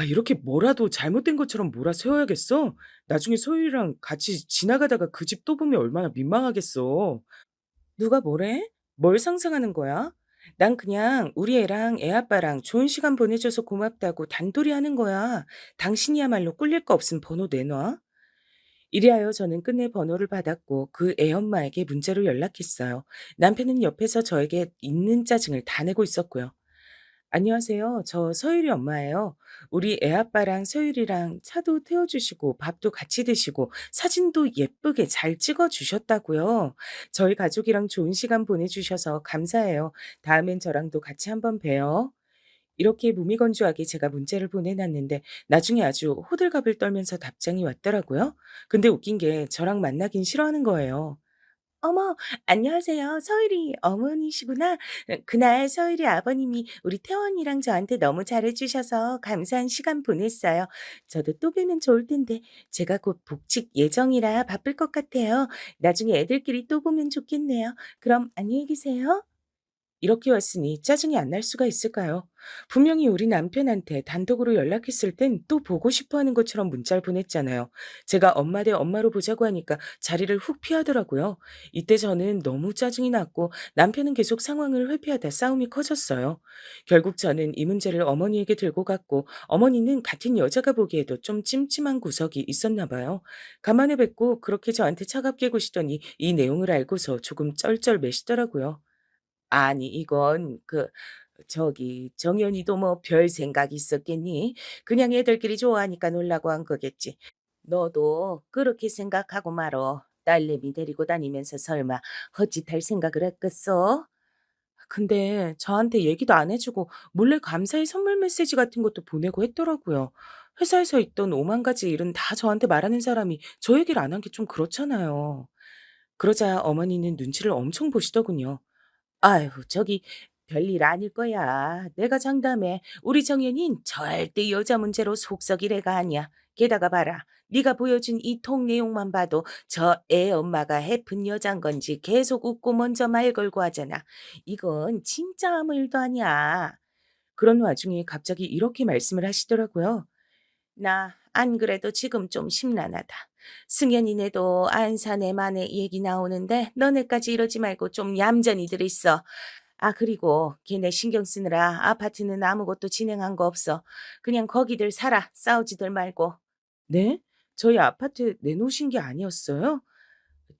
이렇게 뭐라도 잘못된 것처럼 몰아세워야겠어? 나중에 소율이랑 같이 지나가다가 그 집 또 보면 얼마나 민망하겠어. 누가 뭐래? 뭘 상상하는 거야? 난 그냥 우리 애랑 애 아빠랑 좋은 시간 보내줘서 고맙다고 단돌이 하는 거야. 당신이야말로 꿀릴 거 없으면 번호 내놔. 이리하여 저는 끝내 번호를 받았고 그 애엄마에게 문자로 연락했어요. 남편은 옆에서 저에게 있는 짜증을 다 내고 있었고요. 안녕하세요. 저 서율이 엄마예요. 우리 애아빠랑 서율이랑 차도 태워주시고 밥도 같이 드시고 사진도 예쁘게 잘 찍어주셨다고요. 저희 가족이랑 좋은 시간 보내주셔서 감사해요. 다음엔 저랑도 같이 한번 봬요. 이렇게 무미건조하게 제가 문자를 보내놨는데 나중에 아주 호들갑을 떨면서 답장이 왔더라고요. 근데 웃긴 게 저랑 만나긴 싫어하는 거예요. 어머, 안녕하세요. 서율이 어머니시구나. 그날 서율이 아버님이 우리 태원이랑 저한테 너무 잘해주셔서 감사한 시간 보냈어요. 저도 또 뵈면 좋을 텐데 제가 곧 복직 예정이라 바쁠 것 같아요. 나중에 애들끼리 또 보면 좋겠네요. 그럼 안녕히 계세요. 이렇게 왔으니 짜증이 안 날 수가 있을까요? 분명히 우리 남편한테 단독으로 연락했을 땐 또 보고 싶어 하는 것처럼 문자를 보냈잖아요. 제가 엄마 대 엄마로 보자고 하니까 자리를 훅 피하더라고요. 이때 저는 너무 짜증이 났고 남편은 계속 상황을 회피하다 싸움이 커졌어요. 결국 저는 이 문제를 어머니에게 들고 갔고 어머니는 같은 여자가 보기에도 좀 찜찜한 구석이 있었나 봐요. 가만히 뵙고 그렇게 저한테 차갑게 구시더니 이 내용을 알고서 조금 쩔쩔매시더라고요. 아니 이건 저기 정연이도 뭐 별 생각이 있었겠니? 그냥 애들끼리 좋아하니까 놀라고 한 거겠지. 너도 그렇게 생각하고 말어. 딸내미 데리고 다니면서 설마 헛짓할 생각을 했겠어? 근데 저한테 얘기도 안 해주고 몰래 감사의 선물 메시지 같은 것도 보내고 했더라고요. 회사에서 있던 오만 가지 일은 다 저한테 말하는 사람이 저 얘기를 안 한 게 좀 그렇잖아요. 그러자 어머니는 눈치를 엄청 보시더군요. 아유, 저기 별일 아닐 거야. 내가 장담해. 우리 정연인 절대 여자 문제로 속썩일 애가 아니야. 게다가 봐라. 네가 보여준 이 통 내용만 봐도 저 애 엄마가 해픈 여잔 건지 계속 웃고 먼저 말 걸고 하잖아. 이건 진짜 아무 일도 아니야. 그런 와중에 갑자기 이렇게 말씀을 하시더라고요. 나 안 그래도 지금 좀 심란하다. 승현이네도 안사네 만에 얘기 나오는데 너네까지 이러지 말고 좀 얌전히들 있어. 그리고 걔네 신경 쓰느라 아파트는 아무것도 진행한 거 없어. 그냥 거기들 살아. 싸우지들 말고. 네? 저희 아파트 내놓으신 게 아니었어요?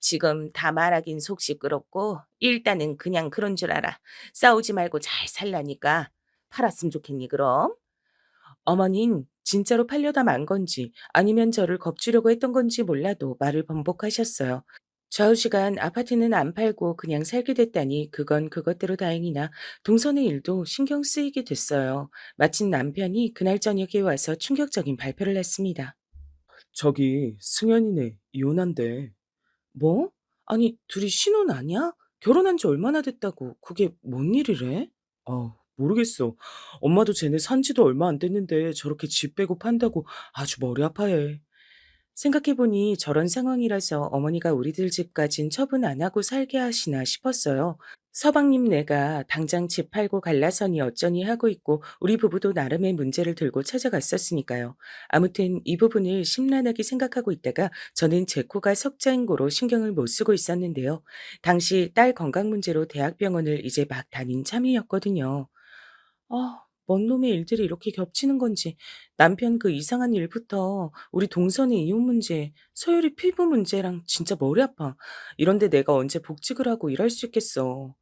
지금 다 말하긴 속 시끄럽고 일단은 그냥 그런 줄 알아. 싸우지 말고 잘 살라니까. 팔았으면 좋겠니 그럼? 어머닌 진짜로 팔려다 만 건지 아니면 저를 겁주려고 했던 건지 몰라도 말을 번복하셨어요. 좌우지간 아파트는 안 팔고 그냥 살게 됐다니 그건 그것대로 다행이나 동선의 일도 신경 쓰이게 됐어요. 마침 남편이 그날 저녁에 와서 충격적인 발표를 했습니다. 저기 승현이네 이혼한대. 뭐? 아니 둘이 신혼 아니야? 결혼한 지 얼마나 됐다고 그게 뭔 일이래? 모르겠어. 엄마도 쟤네 산 지도 얼마 안 됐는데 저렇게 집 빼고 판다고 아주 머리 아파해. 생각해보니 저런 상황이라서 어머니가 우리들 집까진 처분 안 하고 살게 하시나 싶었어요. 서방님네가 당장 집 팔고 갈라서니 어쩌니 하고 있고 우리 부부도 나름의 문제를 들고 찾아갔었으니까요. 아무튼 이 부분을 심란하게 생각하고 있다가 저는 제 코가 석자인 고로 신경을 못 쓰고 있었는데요. 당시 딸 건강 문제로 대학병원을 이제 막 다닌 참이었거든요. 뭔 놈의 일들이 이렇게 겹치는 건지 남편 그 이상한 일부터 우리 동선의 이혼 문제, 소율이 피부 문제랑 진짜 머리 아파. 이런데 내가 언제 복직을 하고 일할 수 있겠어.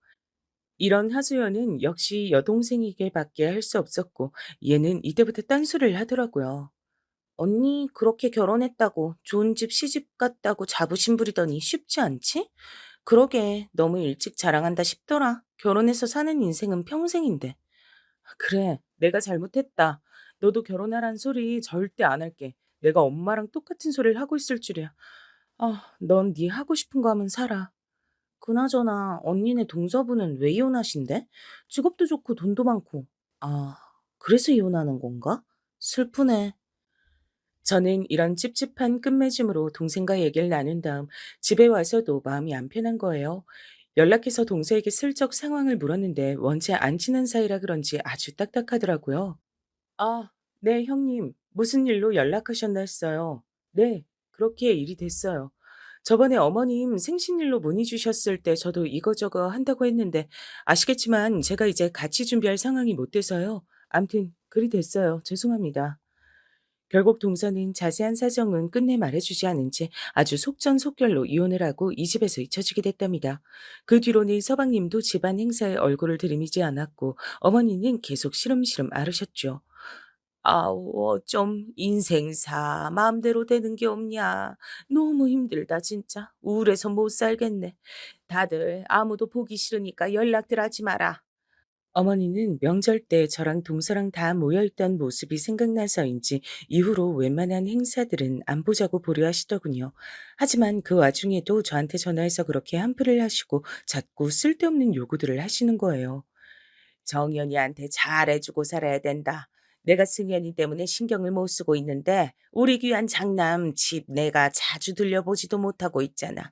이런 하소연은 역시 여동생에게밖에 할 수 없었고 얘는 이때부터 딴소리를 하더라고요. 언니 그렇게 결혼했다고 좋은 집 시집 갔다고 자부심 부리더니 쉽지 않지? 그러게 너무 일찍 자랑한다 싶더라. 결혼해서 사는 인생은 평생인데. 그래, 내가 잘못했다. 너도 결혼하란 소리 절대 안 할게. 내가 엄마랑 똑같은 소리를 하고 있을 줄이야. 넌 네 하고 싶은 거 하면 살아. 그나저나 언니네 동서부는 왜 이혼하신대? 직업도 좋고 돈도 많고. 아, 그래서 이혼하는 건가? 슬프네. 저는 이런 찝찝한 끝맺음으로 동생과 얘기를 나눈 다음 집에 와서도 마음이 안 편한 거예요. 연락해서 동서에게 슬쩍 상황을 물었는데 원체 안 친한 사이라 그런지 아주 딱딱하더라고요. 아, 네, 형님. 무슨 일로 연락하셨나 했어요. 네, 그렇게 일이 됐어요. 저번에 어머님 생신일로 문의 주셨을 때 저도 이거저거 한다고 했는데 아시겠지만 제가 이제 같이 준비할 상황이 못 돼서요. 암튼 그리 됐어요. 죄송합니다. 결국 동서는 자세한 사정은 끝내 말해주지 않은 채 아주 속전속결로 이혼을 하고 이 집에서 잊혀지게 됐답니다. 그 뒤로는 서방님도 집안 행사에 얼굴을 들이미지 않았고 어머니는 계속 시름시름 앓으셨죠. 아우 어쩜 인생사 마음대로 되는 게 없냐. 너무 힘들다 진짜. 우울해서 못 살겠네. 다들 아무도 보기 싫으니까 연락들 하지 마라. 어머니는 명절 때 저랑 동서랑 다 모여있던 모습이 생각나서인지 이후로 웬만한 행사들은 안 보자고 보류하시더군요. 하지만 그 와중에도 저한테 전화해서 그렇게 한풀을 하시고 자꾸 쓸데없는 요구들을 하시는 거예요. 정연이한테 잘해주고 살아야 된다. 내가 승연이 때문에 신경을 못 쓰고 있는데 우리 귀한 장남 집 내가 자주 들려보지도 못하고 있잖아.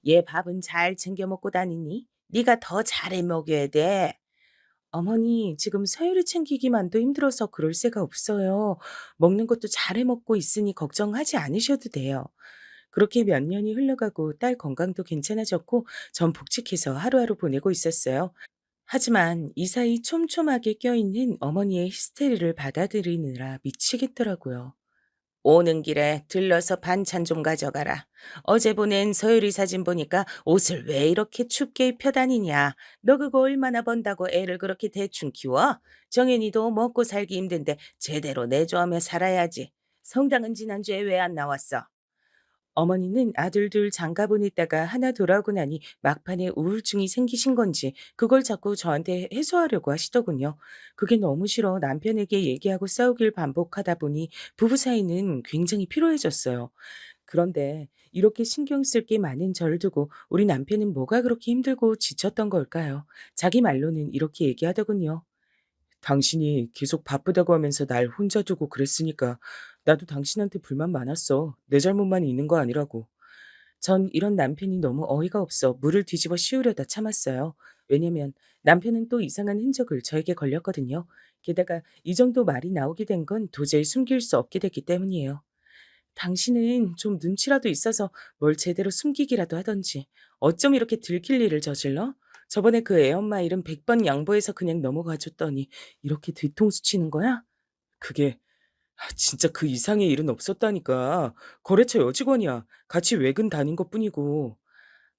얘 밥은 잘 챙겨 먹고 다니니? 네가 더 잘해 먹여야 돼. 어머니, 지금 서열을 챙기기만도 힘들어서 그럴 새가 없어요. 먹는 것도 잘해 먹고 있으니 걱정하지 않으셔도 돼요. 그렇게 몇 년이 흘러가고 딸 건강도 괜찮아졌고 전 복직해서 하루하루 보내고 있었어요. 하지만 이 사이 촘촘하게 껴있는 어머니의 히스테리를 받아들이느라 미치겠더라고요. 오는 길에 들러서 반찬 좀 가져가라. 어제 보낸 서유리 사진 보니까 옷을 왜 이렇게 춥게 입혀 다니냐. 너 그거 얼마나 번다고 애를 그렇게 대충 키워? 정연이도 먹고 살기 힘든데 제대로 내조하며 살아야지. 성당은 지난주에 왜 안 나왔어? 어머니는 아들 둘 장가 보냈다가 하나 돌아오고 나니 막판에 우울증이 생기신 건지 그걸 자꾸 저한테 해소하려고 하시더군요. 그게 너무 싫어 남편에게 얘기하고 싸우길 반복하다 보니 부부 사이는 굉장히 피로해졌어요. 그런데 이렇게 신경 쓸 게 많은 저를 두고 우리 남편은 뭐가 그렇게 힘들고 지쳤던 걸까요? 자기 말로는 이렇게 얘기하더군요. 당신이 계속 바쁘다고 하면서 날 혼자 두고 그랬으니까 나도 당신한테 불만 많았어. 내 잘못만 있는 거 아니라고. 전 이런 남편이 너무 어이가 없어 물을 뒤집어 씌우려다 참았어요. 왜냐면 남편은 또 이상한 흔적을 저에게 걸렸거든요. 게다가 이 정도 말이 나오게 된 건 도저히 숨길 수 없게 됐기 때문이에요. 당신은 좀 눈치라도 있어서 뭘 제대로 숨기기라도 하던지 어쩜 이렇게 들킬 일을 저질러? 저번에 그 애엄마 일은 100번 양보해서 그냥 넘어가 줬더니 이렇게 뒤통수 치는 거야? 그게 진짜 그 이상의 일은 없었다니까. 거래처 여직원이야. 같이 외근 다닌 것뿐이고.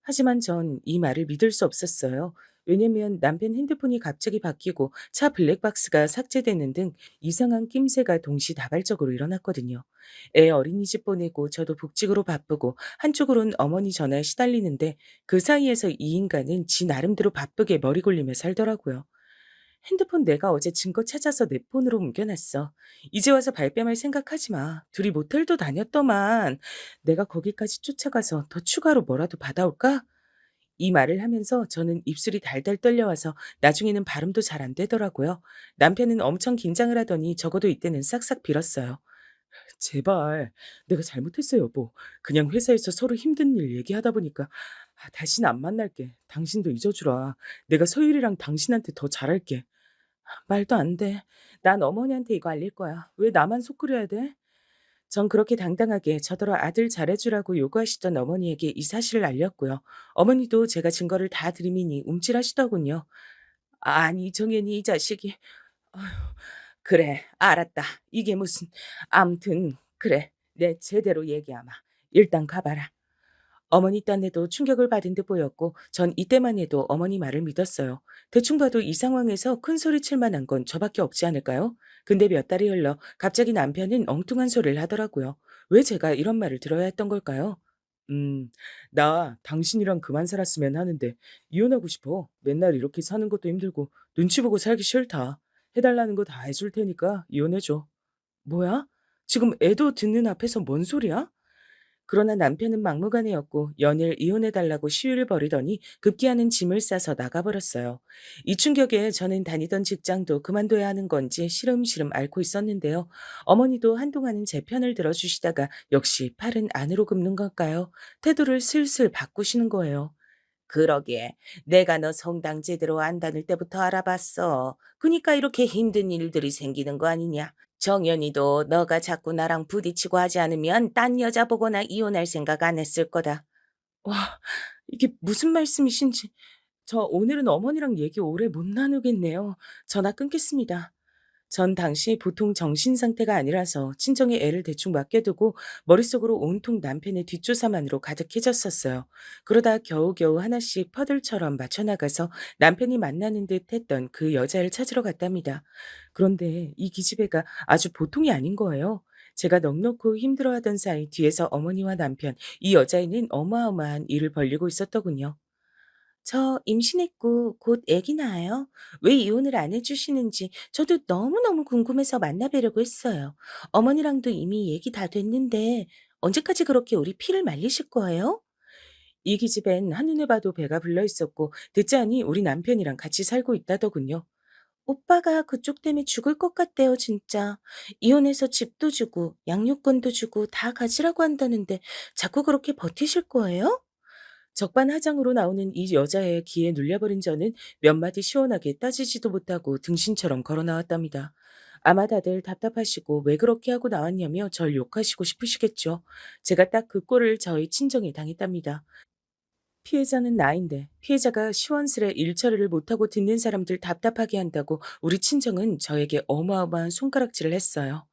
하지만 전 이 말을 믿을 수 없었어요. 왜냐면 남편 핸드폰이 갑자기 바뀌고 차 블랙박스가 삭제되는 등 이상한 낌새가 동시다발적으로 일어났거든요. 애 어린이집 보내고 저도 복직으로 바쁘고 한쪽으론 어머니 전화에 시달리는데 그 사이에서 이 인간은 지 나름대로 바쁘게 머리 굴리며 살더라고요. 핸드폰 내가 어제 증거 찾아서 내 폰으로 옮겨놨어. 이제 와서 발뺌할 생각하지 마. 둘이 모텔도 다녔더만. 내가 거기까지 쫓아가서 더 추가로 뭐라도 받아올까? 이 말을 하면서 저는 입술이 달달 떨려와서 나중에는 발음도 잘 안 되더라고요. 남편은 엄청 긴장을 하더니 적어도 이때는 싹싹 빌었어요. 제발, 내가 잘못했어, 여보. 그냥 회사에서 서로 힘든 일 얘기하다 보니까 다시는 안 만날게. 당신도 잊어주라. 내가 서율이랑 당신한테 더 잘할게. 말도 안 돼. 난 어머니한테 이거 알릴 거야. 왜 나만 속 끓여야 돼? 전 그렇게 당당하게 저더러 아들 잘해주라고 요구하시던 어머니에게 이 사실을 알렸고요. 어머니도 제가 증거를 다 드리미니 움찔하시더군요. 아니, 정연이 이 자식이. 아휴, 그래, 알았다. 이게 무슨. 암튼, 그래. 내 제대로 얘기하마. 일단 가봐라. 어머니 딴에도 충격을 받은 듯 보였고 전 이때만 해도 어머니 말을 믿었어요. 대충 봐도 이 상황에서 큰 소리 칠 만한 건 저밖에 없지 않을까요? 근데 몇 달이 흘러 갑자기 남편은 엉뚱한 소리를 하더라고요. 왜 제가 이런 말을 들어야 했던 걸까요? 음, 나 당신이랑 그만 살았으면 하는데 이혼하고 싶어. 맨날 이렇게 사는 것도 힘들고 눈치 보고 살기 싫다. 해달라는 거 다 해줄 테니까 이혼해줘. 뭐야? 지금 애도 듣는 앞에서 뭔 소리야? 그러나 남편은 막무가내였고 연일 이혼해달라고 시위를 벌이더니 급기야는 짐을 싸서 나가버렸어요. 이 충격에 저는 다니던 직장도 그만둬야 하는 건지 시름시름 앓고 있었는데요. 어머니도 한동안은 제 편을 들어주시다가 역시 팔은 안으로 굽는 걸까요? 태도를 슬슬 바꾸시는 거예요. 그러게. 내가 너 성당 제대로 안 다닐 때부터 알아봤어. 그니까 이렇게 힘든 일들이 생기는 거 아니냐. 정연이도 너가 자꾸 나랑 부딪히고 하지 않으면 딴 여자 보거나 이혼할 생각 안 했을 거다. 와, 이게 무슨 말씀이신지. 저 오늘은 어머니랑 얘기 오래 못 나누겠네요. 전화 끊겠습니다. 전 당시 보통 정신 상태가 아니라서 친정에 애를 대충 맡겨두고 머릿속으로 온통 남편의 뒷조사만으로 가득해졌었어요. 그러다 겨우겨우 하나씩 퍼즐처럼 맞춰나가서 남편이 만나는 듯 했던 그 여자를 찾으러 갔답니다. 그런데 이 기집애가 아주 보통이 아닌 거예요. 제가 넉넉고 힘들어하던 사이 뒤에서 어머니와 남편, 이 여자애는 어마어마한 일을 벌리고 있었더군요. 저 임신했고 곧 아기 낳아요. 왜 이혼을 안 해주시는지 저도 너무너무 궁금해서 만나뵈려고 했어요. 어머니랑도 이미 얘기 다 됐는데 언제까지 그렇게 우리 피를 말리실 거예요? 이 기집엔 한눈에 봐도 배가 불러 있었고 듣자니 우리 남편이랑 같이 살고 있다더군요. 오빠가 그쪽 때문에 죽을 것 같대요, 진짜. 이혼해서 집도 주고 양육권도 주고 다 가지라고 한다는데 자꾸 그렇게 버티실 거예요? 적반하장으로 나오는 이 여자의 기에 눌려버린 저는 몇 마디 시원하게 따지지도 못하고 등신처럼 걸어 나왔답니다. 아마 다들 답답하시고 왜 그렇게 하고 나왔냐며 절 욕하시고 싶으시겠죠. 제가 딱 그 꼴을 저희 친정에 당했답니다. 피해자는 나인데 피해자가 시원스레 일 처리를 못하고 듣는 사람들 답답하게 한다고 우리 친정은 저에게 어마어마한 손가락질을 했어요.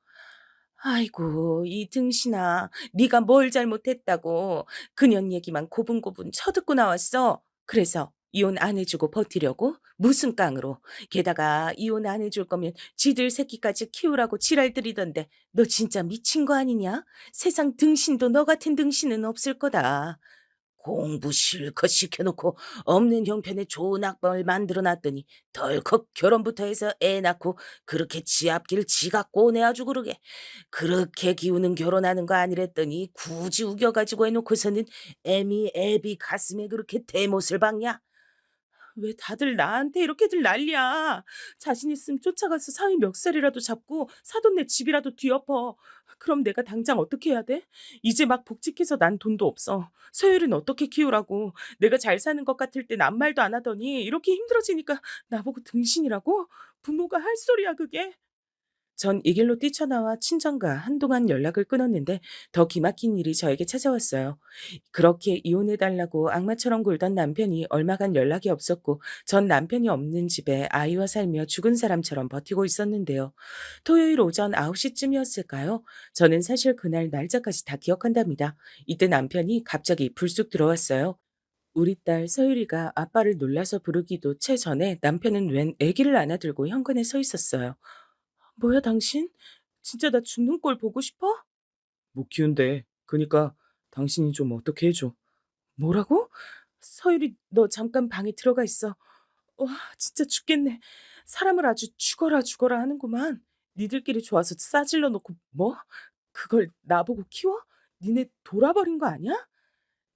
아이고 이 등신아 네가 뭘 잘못했다고 그년 얘기만 고분고분 쳐듣고 나왔어. 그래서 이혼 안 해주고 버티려고? 무슨 깡으로. 게다가 이혼 안 해줄 거면 지들 새끼까지 키우라고 지랄들이던데 너 진짜 미친 거 아니냐? 세상 등신도 너 같은 등신은 없을 거다. 공부 실컷 시켜놓고 없는 형편에 좋은 학벌 만들어놨더니 덜컥 결혼부터 해서 애 낳고 그렇게 지 앞길 지가 꼬내아주 그러게. 그렇게 기우는 결혼하는 거 아니랬더니 굳이 우겨가지고 해놓고서는 애미 애비 가슴에 그렇게 대못을 박냐? 왜 다들 나한테 이렇게들 난리야. 자신 있으면 쫓아가서 사위 멱살이라도 잡고 사돈네 집이라도 뒤엎어. 그럼 내가 당장 어떻게 해야 돼? 이제 막 복직해서 난 돈도 없어. 서율은 어떻게 키우라고. 내가 잘 사는 것 같을 땐 아무 말도 안 하더니 이렇게 힘들어지니까 나보고 등신이라고? 부모가 할 소리야 그게? 전 이 길로 뛰쳐나와 친정과 한동안 연락을 끊었는데 더 기막힌 일이 저에게 찾아왔어요. 그렇게 이혼해달라고 악마처럼 굴던 남편이 얼마간 연락이 없었고 전 남편이 없는 집에 아이와 살며 죽은 사람처럼 버티고 있었는데요. 토요일 오전 9시쯤이었을까요? 저는 사실 그날 날짜까지 다 기억한답니다. 이때 남편이 갑자기 불쑥 들어왔어요. 우리 딸 서유리가 아빠를 놀라서 부르기도 채 전에 남편은 웬 아기를 안아들고 현관에 서 있었어요. 뭐야 당신? 진짜 나 죽는 꼴 보고 싶어? 못 키운대. 그니까 당신이 좀 어떻게 해줘. 뭐라고? 서유리 너 잠깐 방에 들어가 있어. 와 진짜 죽겠네. 사람을 아주 죽어라 죽어라 하는구만. 니들끼리 좋아서 싸질러 놓고 뭐? 그걸 나보고 키워? 니네 돌아버린 거 아니야?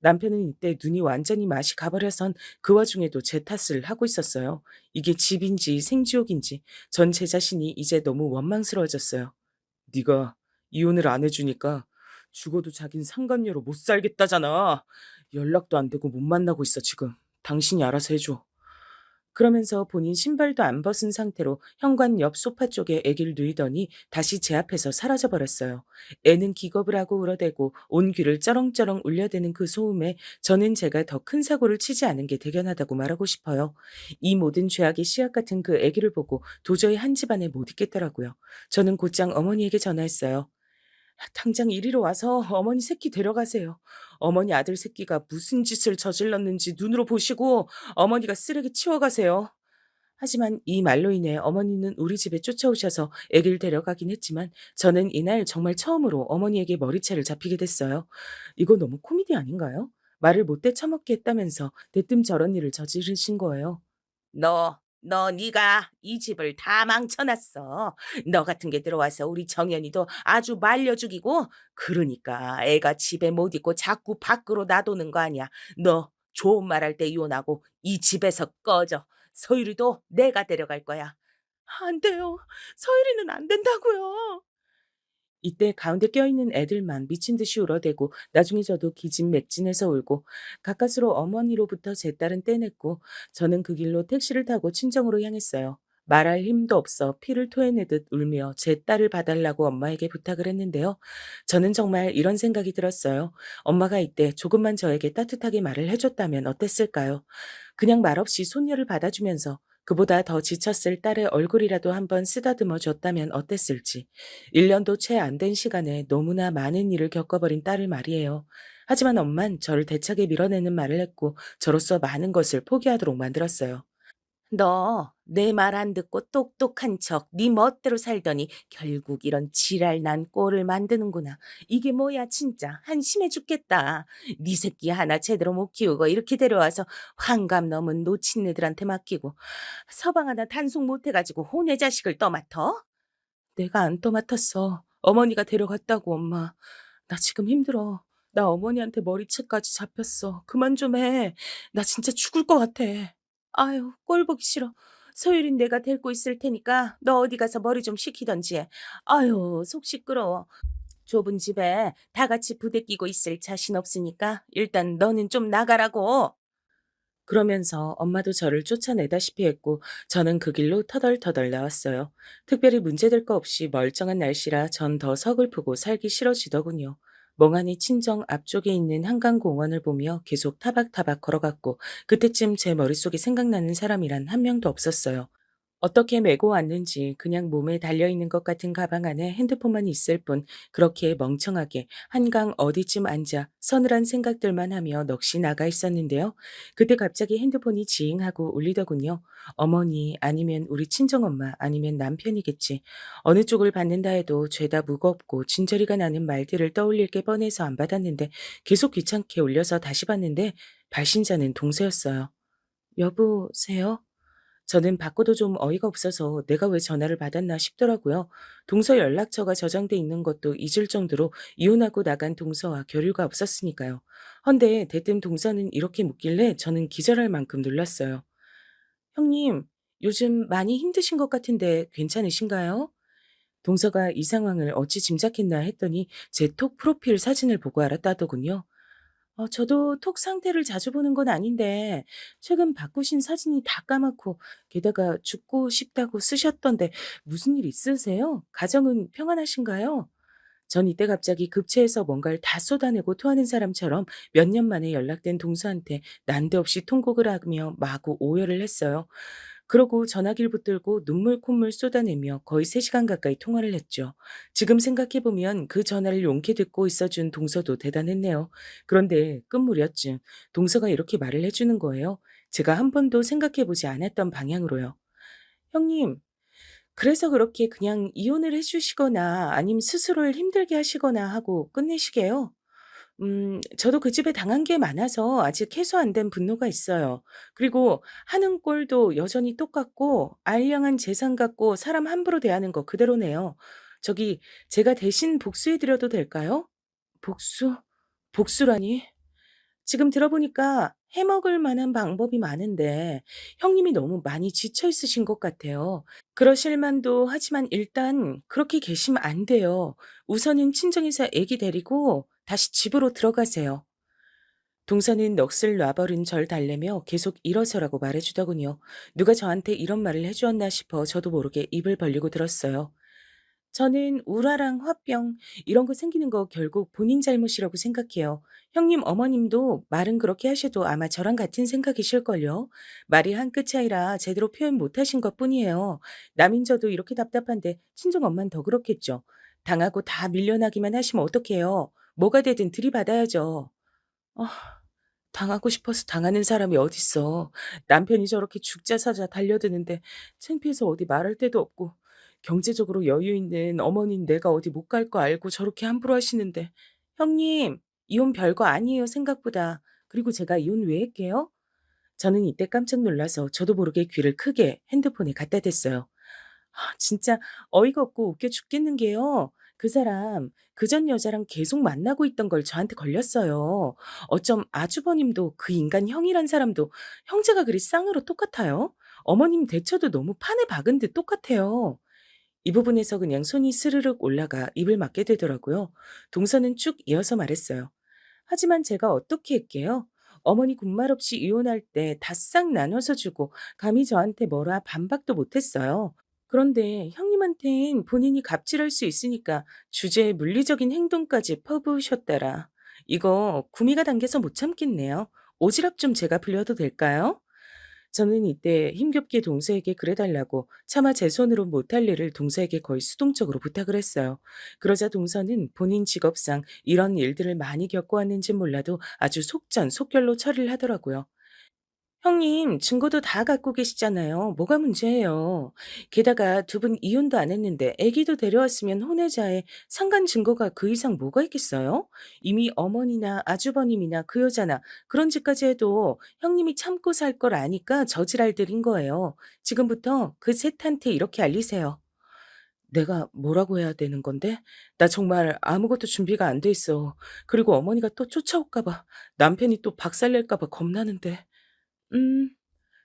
남편은 이때 눈이 완전히 맛이 가버려선 그 와중에도 제 탓을 하고 있었어요. 이게 집인지 생지옥인지 전 제 자신이 이제 너무 원망스러워졌어요. 네가 이혼을 안 해주니까 죽어도 자긴 상간녀로 못 살겠다잖아. 연락도 안 되고 못 만나고 있어 지금. 당신이 알아서 해줘. 그러면서 본인 신발도 안 벗은 상태로 현관 옆 소파 쪽에 애기를 누이더니 다시 제 앞에서 사라져 버렸어요. 애는 기겁을 하고 울어대고 온 귀를 쩌렁쩌렁 울려대는 그 소음에 저는 제가 더 큰 사고를 치지 않은 게 대견하다고 말하고 싶어요. 이 모든 죄악의 씨앗 같은 그 애기를 보고 도저히 한 집안에 못 있겠더라고요. 저는 곧장 어머니에게 전화했어요. 당장 이리로 와서 어머니 새끼 데려가세요. 어머니 아들 새끼가 무슨 짓을 저질렀는지 눈으로 보시고 어머니가 쓰레기 치워가세요. 하지만 이 말로 인해 어머니는 우리 집에 쫓아오셔서 아기를 데려가긴 했지만 저는 이날 정말 처음으로 어머니에게 머리채를 잡히게 됐어요. 이거 너무 코미디 아닌가요? 말을 못돼 처먹게 했다면서 대뜸 저런 일을 저지르신 거예요. 너 네가 이 집을 다 망쳐놨어. 너 같은 게 들어와서 우리 정연이도 아주 말려 죽이고 그러니까 애가 집에 못 있고 자꾸 밖으로 놔두는 거 아니야. 너 좋은 말 할 때 이혼하고 이 집에서 꺼져. 서유리도 내가 데려갈 거야. 안 돼요. 서유리는 안 된다고요. 이때 가운데 껴있는 애들만 미친 듯이 울어대고 나중에 저도 기진맥진해서 울고 가까스로 어머니로부터 제 딸은 떼냈고 저는 그 길로 택시를 타고 친정으로 향했어요. 말할 힘도 없어 피를 토해내듯 울며 제 딸을 봐달라고 엄마에게 부탁을 했는데요. 저는 정말 이런 생각이 들었어요. 엄마가 이때 조금만 저에게 따뜻하게 말을 해줬다면 어땠을까요? 그냥 말없이 손녀를 받아주면서 그보다 더 지쳤을 딸의 얼굴이라도 한번 쓰다듬어 줬다면 어땠을지. 1년도 채 안 된 시간에 너무나 많은 일을 겪어버린 딸을 말이에요. 하지만 엄만 저를 대차게 밀어내는 말을 했고 저로서 많은 것을 포기하도록 만들었어요. 너 내 말 안 듣고 똑똑한 척 네 멋대로 살더니 결국 이런 지랄 난 꼴을 만드는구나. 이게 뭐야 진짜 한심해 죽겠다. 네 새끼 하나 제대로 못 키우고 이렇게 데려와서 환갑 넘은 노친네들한테 맡기고 서방 하나 단속 못 해가지고 혼외 자식을 떠맡어? 내가 안 떠맡았어. 어머니가 데려갔다고 엄마. 나 지금 힘들어. 나 어머니한테 머리채까지 잡혔어. 그만 좀 해. 나 진짜 죽을 것 같아. 아유, 꼴 보기 싫어. 소율인 내가 데리고 있을 테니까 너 어디 가서 머리 좀 식히던지 해. 아유, 속 시끄러워. 좁은 집에 다 같이 부대 끼고 있을 자신 없으니까 일단 너는 좀 나가라고. 그러면서 엄마도 저를 쫓아내다시피 했고 저는 그 길로 터덜터덜 나왔어요. 특별히 문제될 거 없이 멀쩡한 날씨라 전 더 서글프고 살기 싫어지더군요. 멍하니 친정 앞쪽에 있는 한강공원을 보며 계속 타박타박 걸어갔고 그때쯤 제 머릿속에 생각나는 사람이란 한 명도 없었어요. 어떻게 메고 왔는지 그냥 몸에 달려있는 것 같은 가방 안에 핸드폰만 있을 뿐 그렇게 멍청하게 한강 어디쯤 앉아 서늘한 생각들만 하며 넋이 나가 있었는데요. 그때 갑자기 핸드폰이 지잉하고 울리더군요. 어머니 아니면 우리 친정엄마 아니면 남편이겠지. 어느 쪽을 받는다 해도 죄다 무겁고 진저리가 나는 말들을 떠올릴 게 뻔해서 안 받았는데 계속 귀찮게 울려서 다시 봤는데 발신자는 동서였어요. 여보세요? 저는 받고도 좀 어이가 없어서 내가 왜 전화를 받았나 싶더라고요. 동서 연락처가 저장돼 있는 것도 잊을 정도로 이혼하고 나간 동서와 교류가 없었으니까요. 헌데 대뜸 동서는 이렇게 묻길래 저는 기절할 만큼 놀랐어요. 형님, 요즘 많이 힘드신 것 같은데 괜찮으신가요? 동서가 이 상황을 어찌 짐작했나 했더니 제 톡 프로필 사진을 보고 알았다더군요. 저도 톡 상태를 자주 보는 건 아닌데 최근 바꾸신 사진이 다 까맣고 게다가 죽고 싶다고 쓰셨던데 무슨 일 있으세요? 가정은 평안하신가요? 전 이때 갑자기 급체해서 뭔가를 다 쏟아내고 토하는 사람처럼 몇 년 만에 연락된 동서한테 난데없이 통곡을 하며 마구 오열을 했어요. 그러고 전화기를 붙들고 눈물 콧물 쏟아내며 거의 3시간 가까이 통화를 했죠. 지금 생각해보면 그 전화를 용케 듣고 있어준 동서도 대단했네요. 그런데 끝물이었지. 동서가 이렇게 말을 해주는 거예요. 제가 한 번도 생각해보지 않았던 방향으로요. 형님, 그래서 그렇게 그냥 이혼을 해주시거나 아님 스스로를 힘들게 하시거나 하고 끝내시게요? 저도 그 집에 당한 게 많아서 아직 해소 안 된 분노가 있어요. 그리고 하는 꼴도 여전히 똑같고 알량한 재산 갖고 사람 함부로 대하는 거 그대로네요. 저기 제가 대신 복수해 드려도 될까요? 복수? 복수라니? 지금 들어보니까 해먹을 만한 방법이 많은데 형님이 너무 많이 지쳐 있으신 것 같아요. 그러실 만도 하지만 일단 그렇게 계시면 안 돼요. 우선은 친정에서 아기 데리고 다시 집으로 들어가세요. 동서는 넋을 놔버린 절 달래며 계속 일어서라고 말해주더군요. 누가 저한테 이런 말을 해주었나 싶어 저도 모르게 입을 벌리고 들었어요. 저는 우라랑 화병 이런 거 생기는 거 결국 본인 잘못이라고 생각해요. 형님 어머님도 말은 그렇게 하셔도 아마 저랑 같은 생각이실걸요. 말이 한 끗 차이라 제대로 표현 못 하신 것뿐이에요. 남인 저도 이렇게 답답한데 친정 엄만 더 그렇겠죠. 당하고 다 밀려나기만 하시면 어떡해요. 뭐가 되든 들이받아야죠. 아, 당하고 싶어서 당하는 사람이 어딨어. 남편이 저렇게 죽자 사자 달려드는데 창피해서 어디 말할 데도 없고 경제적으로 여유 있는 어머니인 내가 어디 못 갈 거 알고 저렇게 함부로 하시는데 형님 이혼 별거 아니에요 생각보다. 그리고 제가 이혼 왜 할게요? 저는 이때 깜짝 놀라서 저도 모르게 귀를 크게 핸드폰에 갖다 댔어요. 진짜 어이가 없고 웃겨 죽겠는 게요. 그 사람 그 전 여자랑 계속 만나고 있던 걸 저한테 걸렸어요. 어쩜 아주버님도 그 인간 형이란 사람도 형제가 그리 쌍으로 똑같아요? 어머님 대처도 너무 판에 박은 듯 똑같아요. 이 부분에서 그냥 손이 스르륵 올라가 입을 막게 되더라고요. 동서는 쭉 이어서 말했어요. 하지만 제가 어떻게 할게요? 어머니 군말 없이 이혼할 때 다 싹 나눠서 주고 감히 저한테 뭐라 반박도 못했어요. 그런데 형님한텐 본인이 갑질할 수 있으니까 주제에 물리적인 행동까지 퍼부으셨더라. 이거 구미가 당겨서 못 참겠네요. 오지랖 좀 제가 빌려도 될까요? 저는 이때 힘겹게 동서에게 그래달라고 차마 제 손으로 못할 일을 동서에게 거의 수동적으로 부탁을 했어요. 그러자 동서는 본인 직업상 이런 일들을 많이 겪어왔는지 몰라도 아주 속전속결로 처리를 하더라고요. 형님, 증거도 다 갖고 계시잖아요. 뭐가 문제예요? 게다가 두 분 이혼도 안 했는데 아기도 데려왔으면 혼외자에 상간 증거가 그 이상 뭐가 있겠어요? 이미 어머니나 아주버님이나 그 여자나 그런 짓까지 해도 형님이 참고 살 걸 아니까 저지랄 들인 거예요. 지금부터 그 셋한테 이렇게 알리세요. 내가 뭐라고 해야 되는 건데? 나 정말 아무것도 준비가 안 돼 있어. 그리고 어머니가 또 쫓아올까 봐, 남편이 또 박살낼까 봐 겁나는데. 음.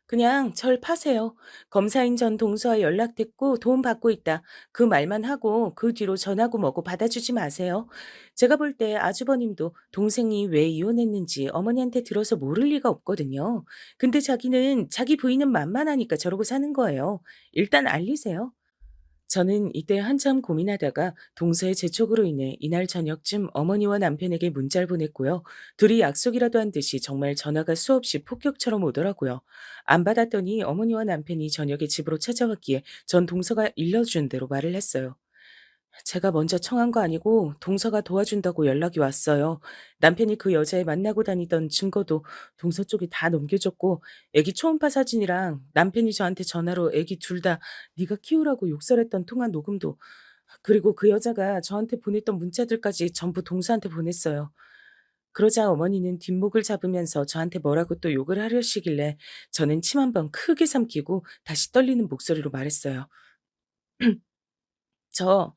그냥 절 파세요. 검사인 전 동서와 연락됐고 도움 받고 있다. 그 말만 하고 그 뒤로 전하고 뭐고 받아주지 마세요. 제가 볼 때 아주버님도 동생이 왜 이혼했는지 어머니한테 들어서 모를 리가 없거든요. 근데 자기는 자기 부인은 만만하니까 저러고 사는 거예요. 일단 알리세요. 저는 이때 한참 고민하다가 동서의 재촉으로 인해 이날 저녁쯤 어머니와 남편에게 문자를 보냈고요. 둘이 약속이라도 한 듯이 정말 전화가 수없이 폭격처럼 오더라고요. 안 받았더니 어머니와 남편이 저녁에 집으로 찾아왔기에 전 동서가 일러준 대로 말을 했어요. 제가 먼저 청한 거 아니고 동서가 도와준다고 연락이 왔어요. 남편이 그 여자애 만나고 다니던 증거도 동서 쪽에 다 넘겨줬고 애기 초음파 사진이랑 남편이 저한테 전화로 애기 둘 다 네가 키우라고 욕설했던 통화 녹음도 그리고 그 여자가 저한테 보냈던 문자들까지 전부 동서한테 보냈어요. 그러자 어머니는 뒷목을 잡으면서 저한테 뭐라고 또 욕을 하려시길래 저는 침 한 번 크게 삼키고 다시 떨리는 목소리로 말했어요. 저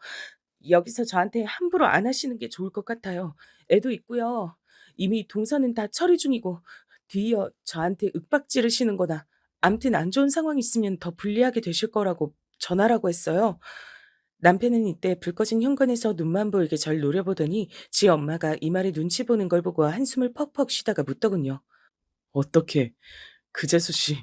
여기서 저한테 함부로 안 하시는 게 좋을 것 같아요. 애도 있고요. 이미 동서는 다 처리 중이고 뒤이어 저한테 윽박 지르시는 거나 암튼 안 좋은 상황이 있으면 더 불리하게 되실 거라고 전하라고 했어요. 남편은 이때 불 꺼진 현관에서 눈만 보이게 절 노려보더니 지 엄마가 이 말에 눈치 보는 걸 보고 한숨을 퍽퍽 쉬다가 묻더군요. 어떻게 그재수 씨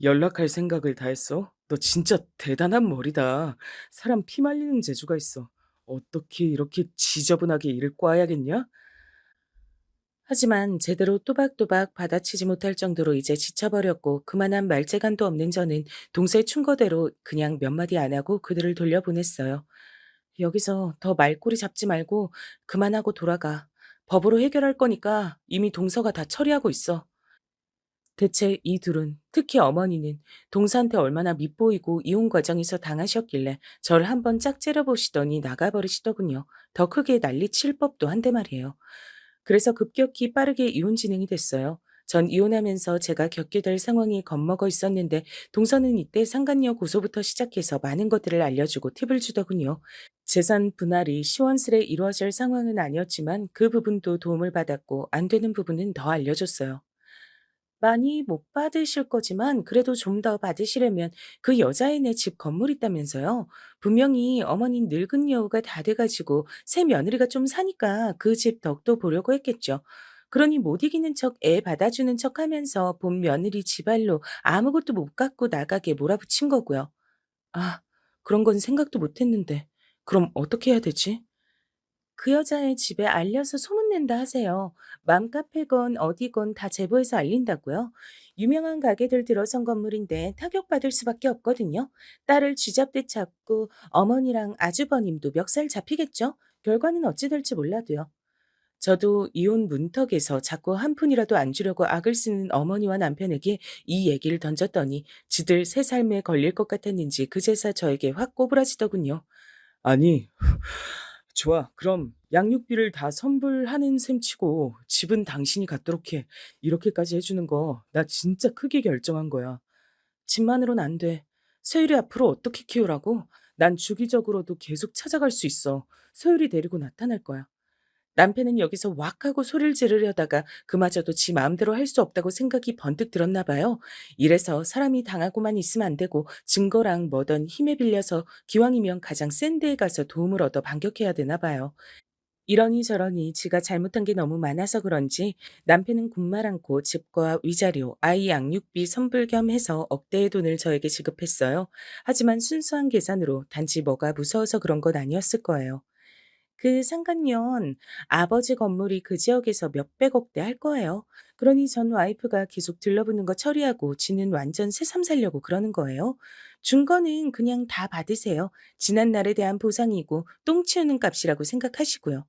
연락할 생각을 다 했어? 너 진짜 대단한 머리다. 사람 피 말리는 재주가 있어. 어떻게 이렇게 지저분하게 일을 꽈야겠냐? 하지만 제대로 또박또박 받아치지 못할 정도로 이제 지쳐버렸고 그만한 말재간도 없는 저는 동서의 충고대로 그냥 몇 마디 안 하고 그들을 돌려보냈어요. 여기서 더 말꼬리 잡지 말고 그만하고 돌아가. 법으로 해결할 거니까 이미 동서가 다 처리하고 있어. 대체 이 둘은, 특히 어머니는 동서한테 얼마나 밉보이고 이혼 과정에서 당하셨길래 저를 한번 짝 째려보시더니 나가버리시더군요. 더 크게 난리칠 법도 한데 말이에요. 그래서 급격히 빠르게 이혼 진행이 됐어요. 전 이혼하면서 제가 겪게 될 상황이 겁먹어 있었는데 동서는 이때 상간녀 고소부터 시작해서 많은 것들을 알려주고 팁을 주더군요. 재산 분할이 시원스레 이루어질 상황은 아니었지만 그 부분도 도움을 받았고 안 되는 부분은 더 알려줬어요. 많이 못 받으실 거지만 그래도 좀 더 받으시려면 그 여자애네 집 건물 있다면서요. 분명히 어머니 늙은 여우가 다 돼가지고 새 며느리가 좀 사니까 그 집 덕도 보려고 했겠죠. 그러니 못 이기는 척 애 받아주는 척 하면서 본 며느리 지발로 아무것도 못 갖고 나가게 몰아붙인 거고요. 아, 그런 건 생각도 못 했는데. 그럼 어떻게 해야 되지? 그 여자의 집에 알려서 소문낸다 하세요. 맘카페건 어디건 다 제보해서 알린다고요? 유명한 가게들 들어선 건물인데 타격받을 수밖에 없거든요. 딸을 쥐잡듯 잡고 어머니랑 아주버님도 멱살 잡히겠죠? 결과는 어찌 될지 몰라도요. 저도 이혼 문턱에서 자꾸 한 푼이라도 안 주려고 악을 쓰는 어머니와 남편에게 이 얘기를 던졌더니 지들 새 삶에 걸릴 것 같았는지 그제서 저에게 확 꼬부라지더군요. 아니, 좋아. 그럼 양육비를 다 선불하는 셈 치고 집은 당신이 갖도록 해. 이렇게까지 해주는 거 나 진짜 크게 결정한 거야. 집만으론 안 돼. 서율이 앞으로 어떻게 키우라고? 난 주기적으로도 계속 찾아갈 수 있어. 서율이 데리고 나타날 거야. 남편은 여기서 왁 하고 소리를 지르려다가 그마저도 지 마음대로 할 수 없다고 생각이 번뜩 들었나 봐요. 이래서 사람이 당하고만 있으면 안 되고 증거랑 뭐든 힘에 빌려서 기왕이면 가장 센 데에 가서 도움을 얻어 반격해야 되나 봐요. 이러니 저러니 지가 잘못한 게 너무 많아서 그런지 남편은 군말 않고 집과 위자료, 아이 양육비 선불 겸 해서 억대의 돈을 저에게 지급했어요. 하지만 순수한 계산으로 단지 뭐가 무서워서 그런 건 아니었을 거예요. 그 상간년 아버지 건물이 그 지역에서 몇백억대 할 거예요. 그러니 전 와이프가 계속 들러붙는 거 처리하고 지는 완전 새삼 살려고 그러는 거예요. 준 거는 그냥 다 받으세요. 지난 날에 대한 보상이고 똥 치우는 값이라고 생각하시고요.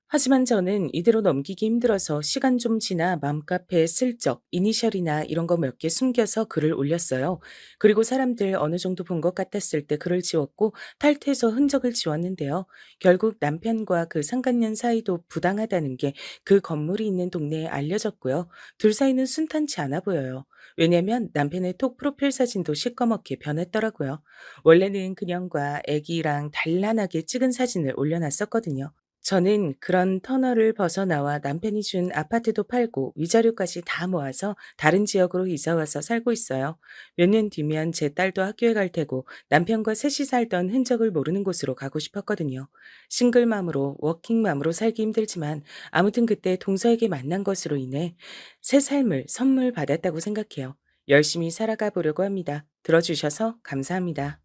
하지만 저는 이대로 넘기기 힘들어서 시간 좀 지나 맘카페에 슬쩍 이니셜이나 이런 거 몇 개 숨겨서 글을 올렸어요. 그리고 사람들 어느 정도 본 것 같았을 때 글을 지웠고 탈퇴해서 흔적을 지웠는데요. 결국 남편과 그 상간년 사이도 부당하다는 게 그 건물이 있는 동네에 알려졌고요. 둘 사이는 순탄치 않아 보여요. 왜냐면 남편의 톡 프로필 사진도 시꺼멓게 변했더라고요. 원래는 그년과 아기랑 단란하게 찍은 사진을 올려놨었거든요. 저는 그런 터널을 벗어나와 남편이 준 아파트도 팔고 위자료까지 다 모아서 다른 지역으로 이사 와서 살고 있어요. 몇 년 뒤면 제 딸도 학교에 갈 테고 남편과 셋이 살던 흔적을 모르는 곳으로 가고 싶었거든요. 싱글맘으로 워킹맘으로 살기 힘들지만 아무튼 그때 동서에게 만난 것으로 인해 새 삶을 선물 받았다고 생각해요. 열심히 살아가 보려고 합니다. 들어주셔서 감사합니다.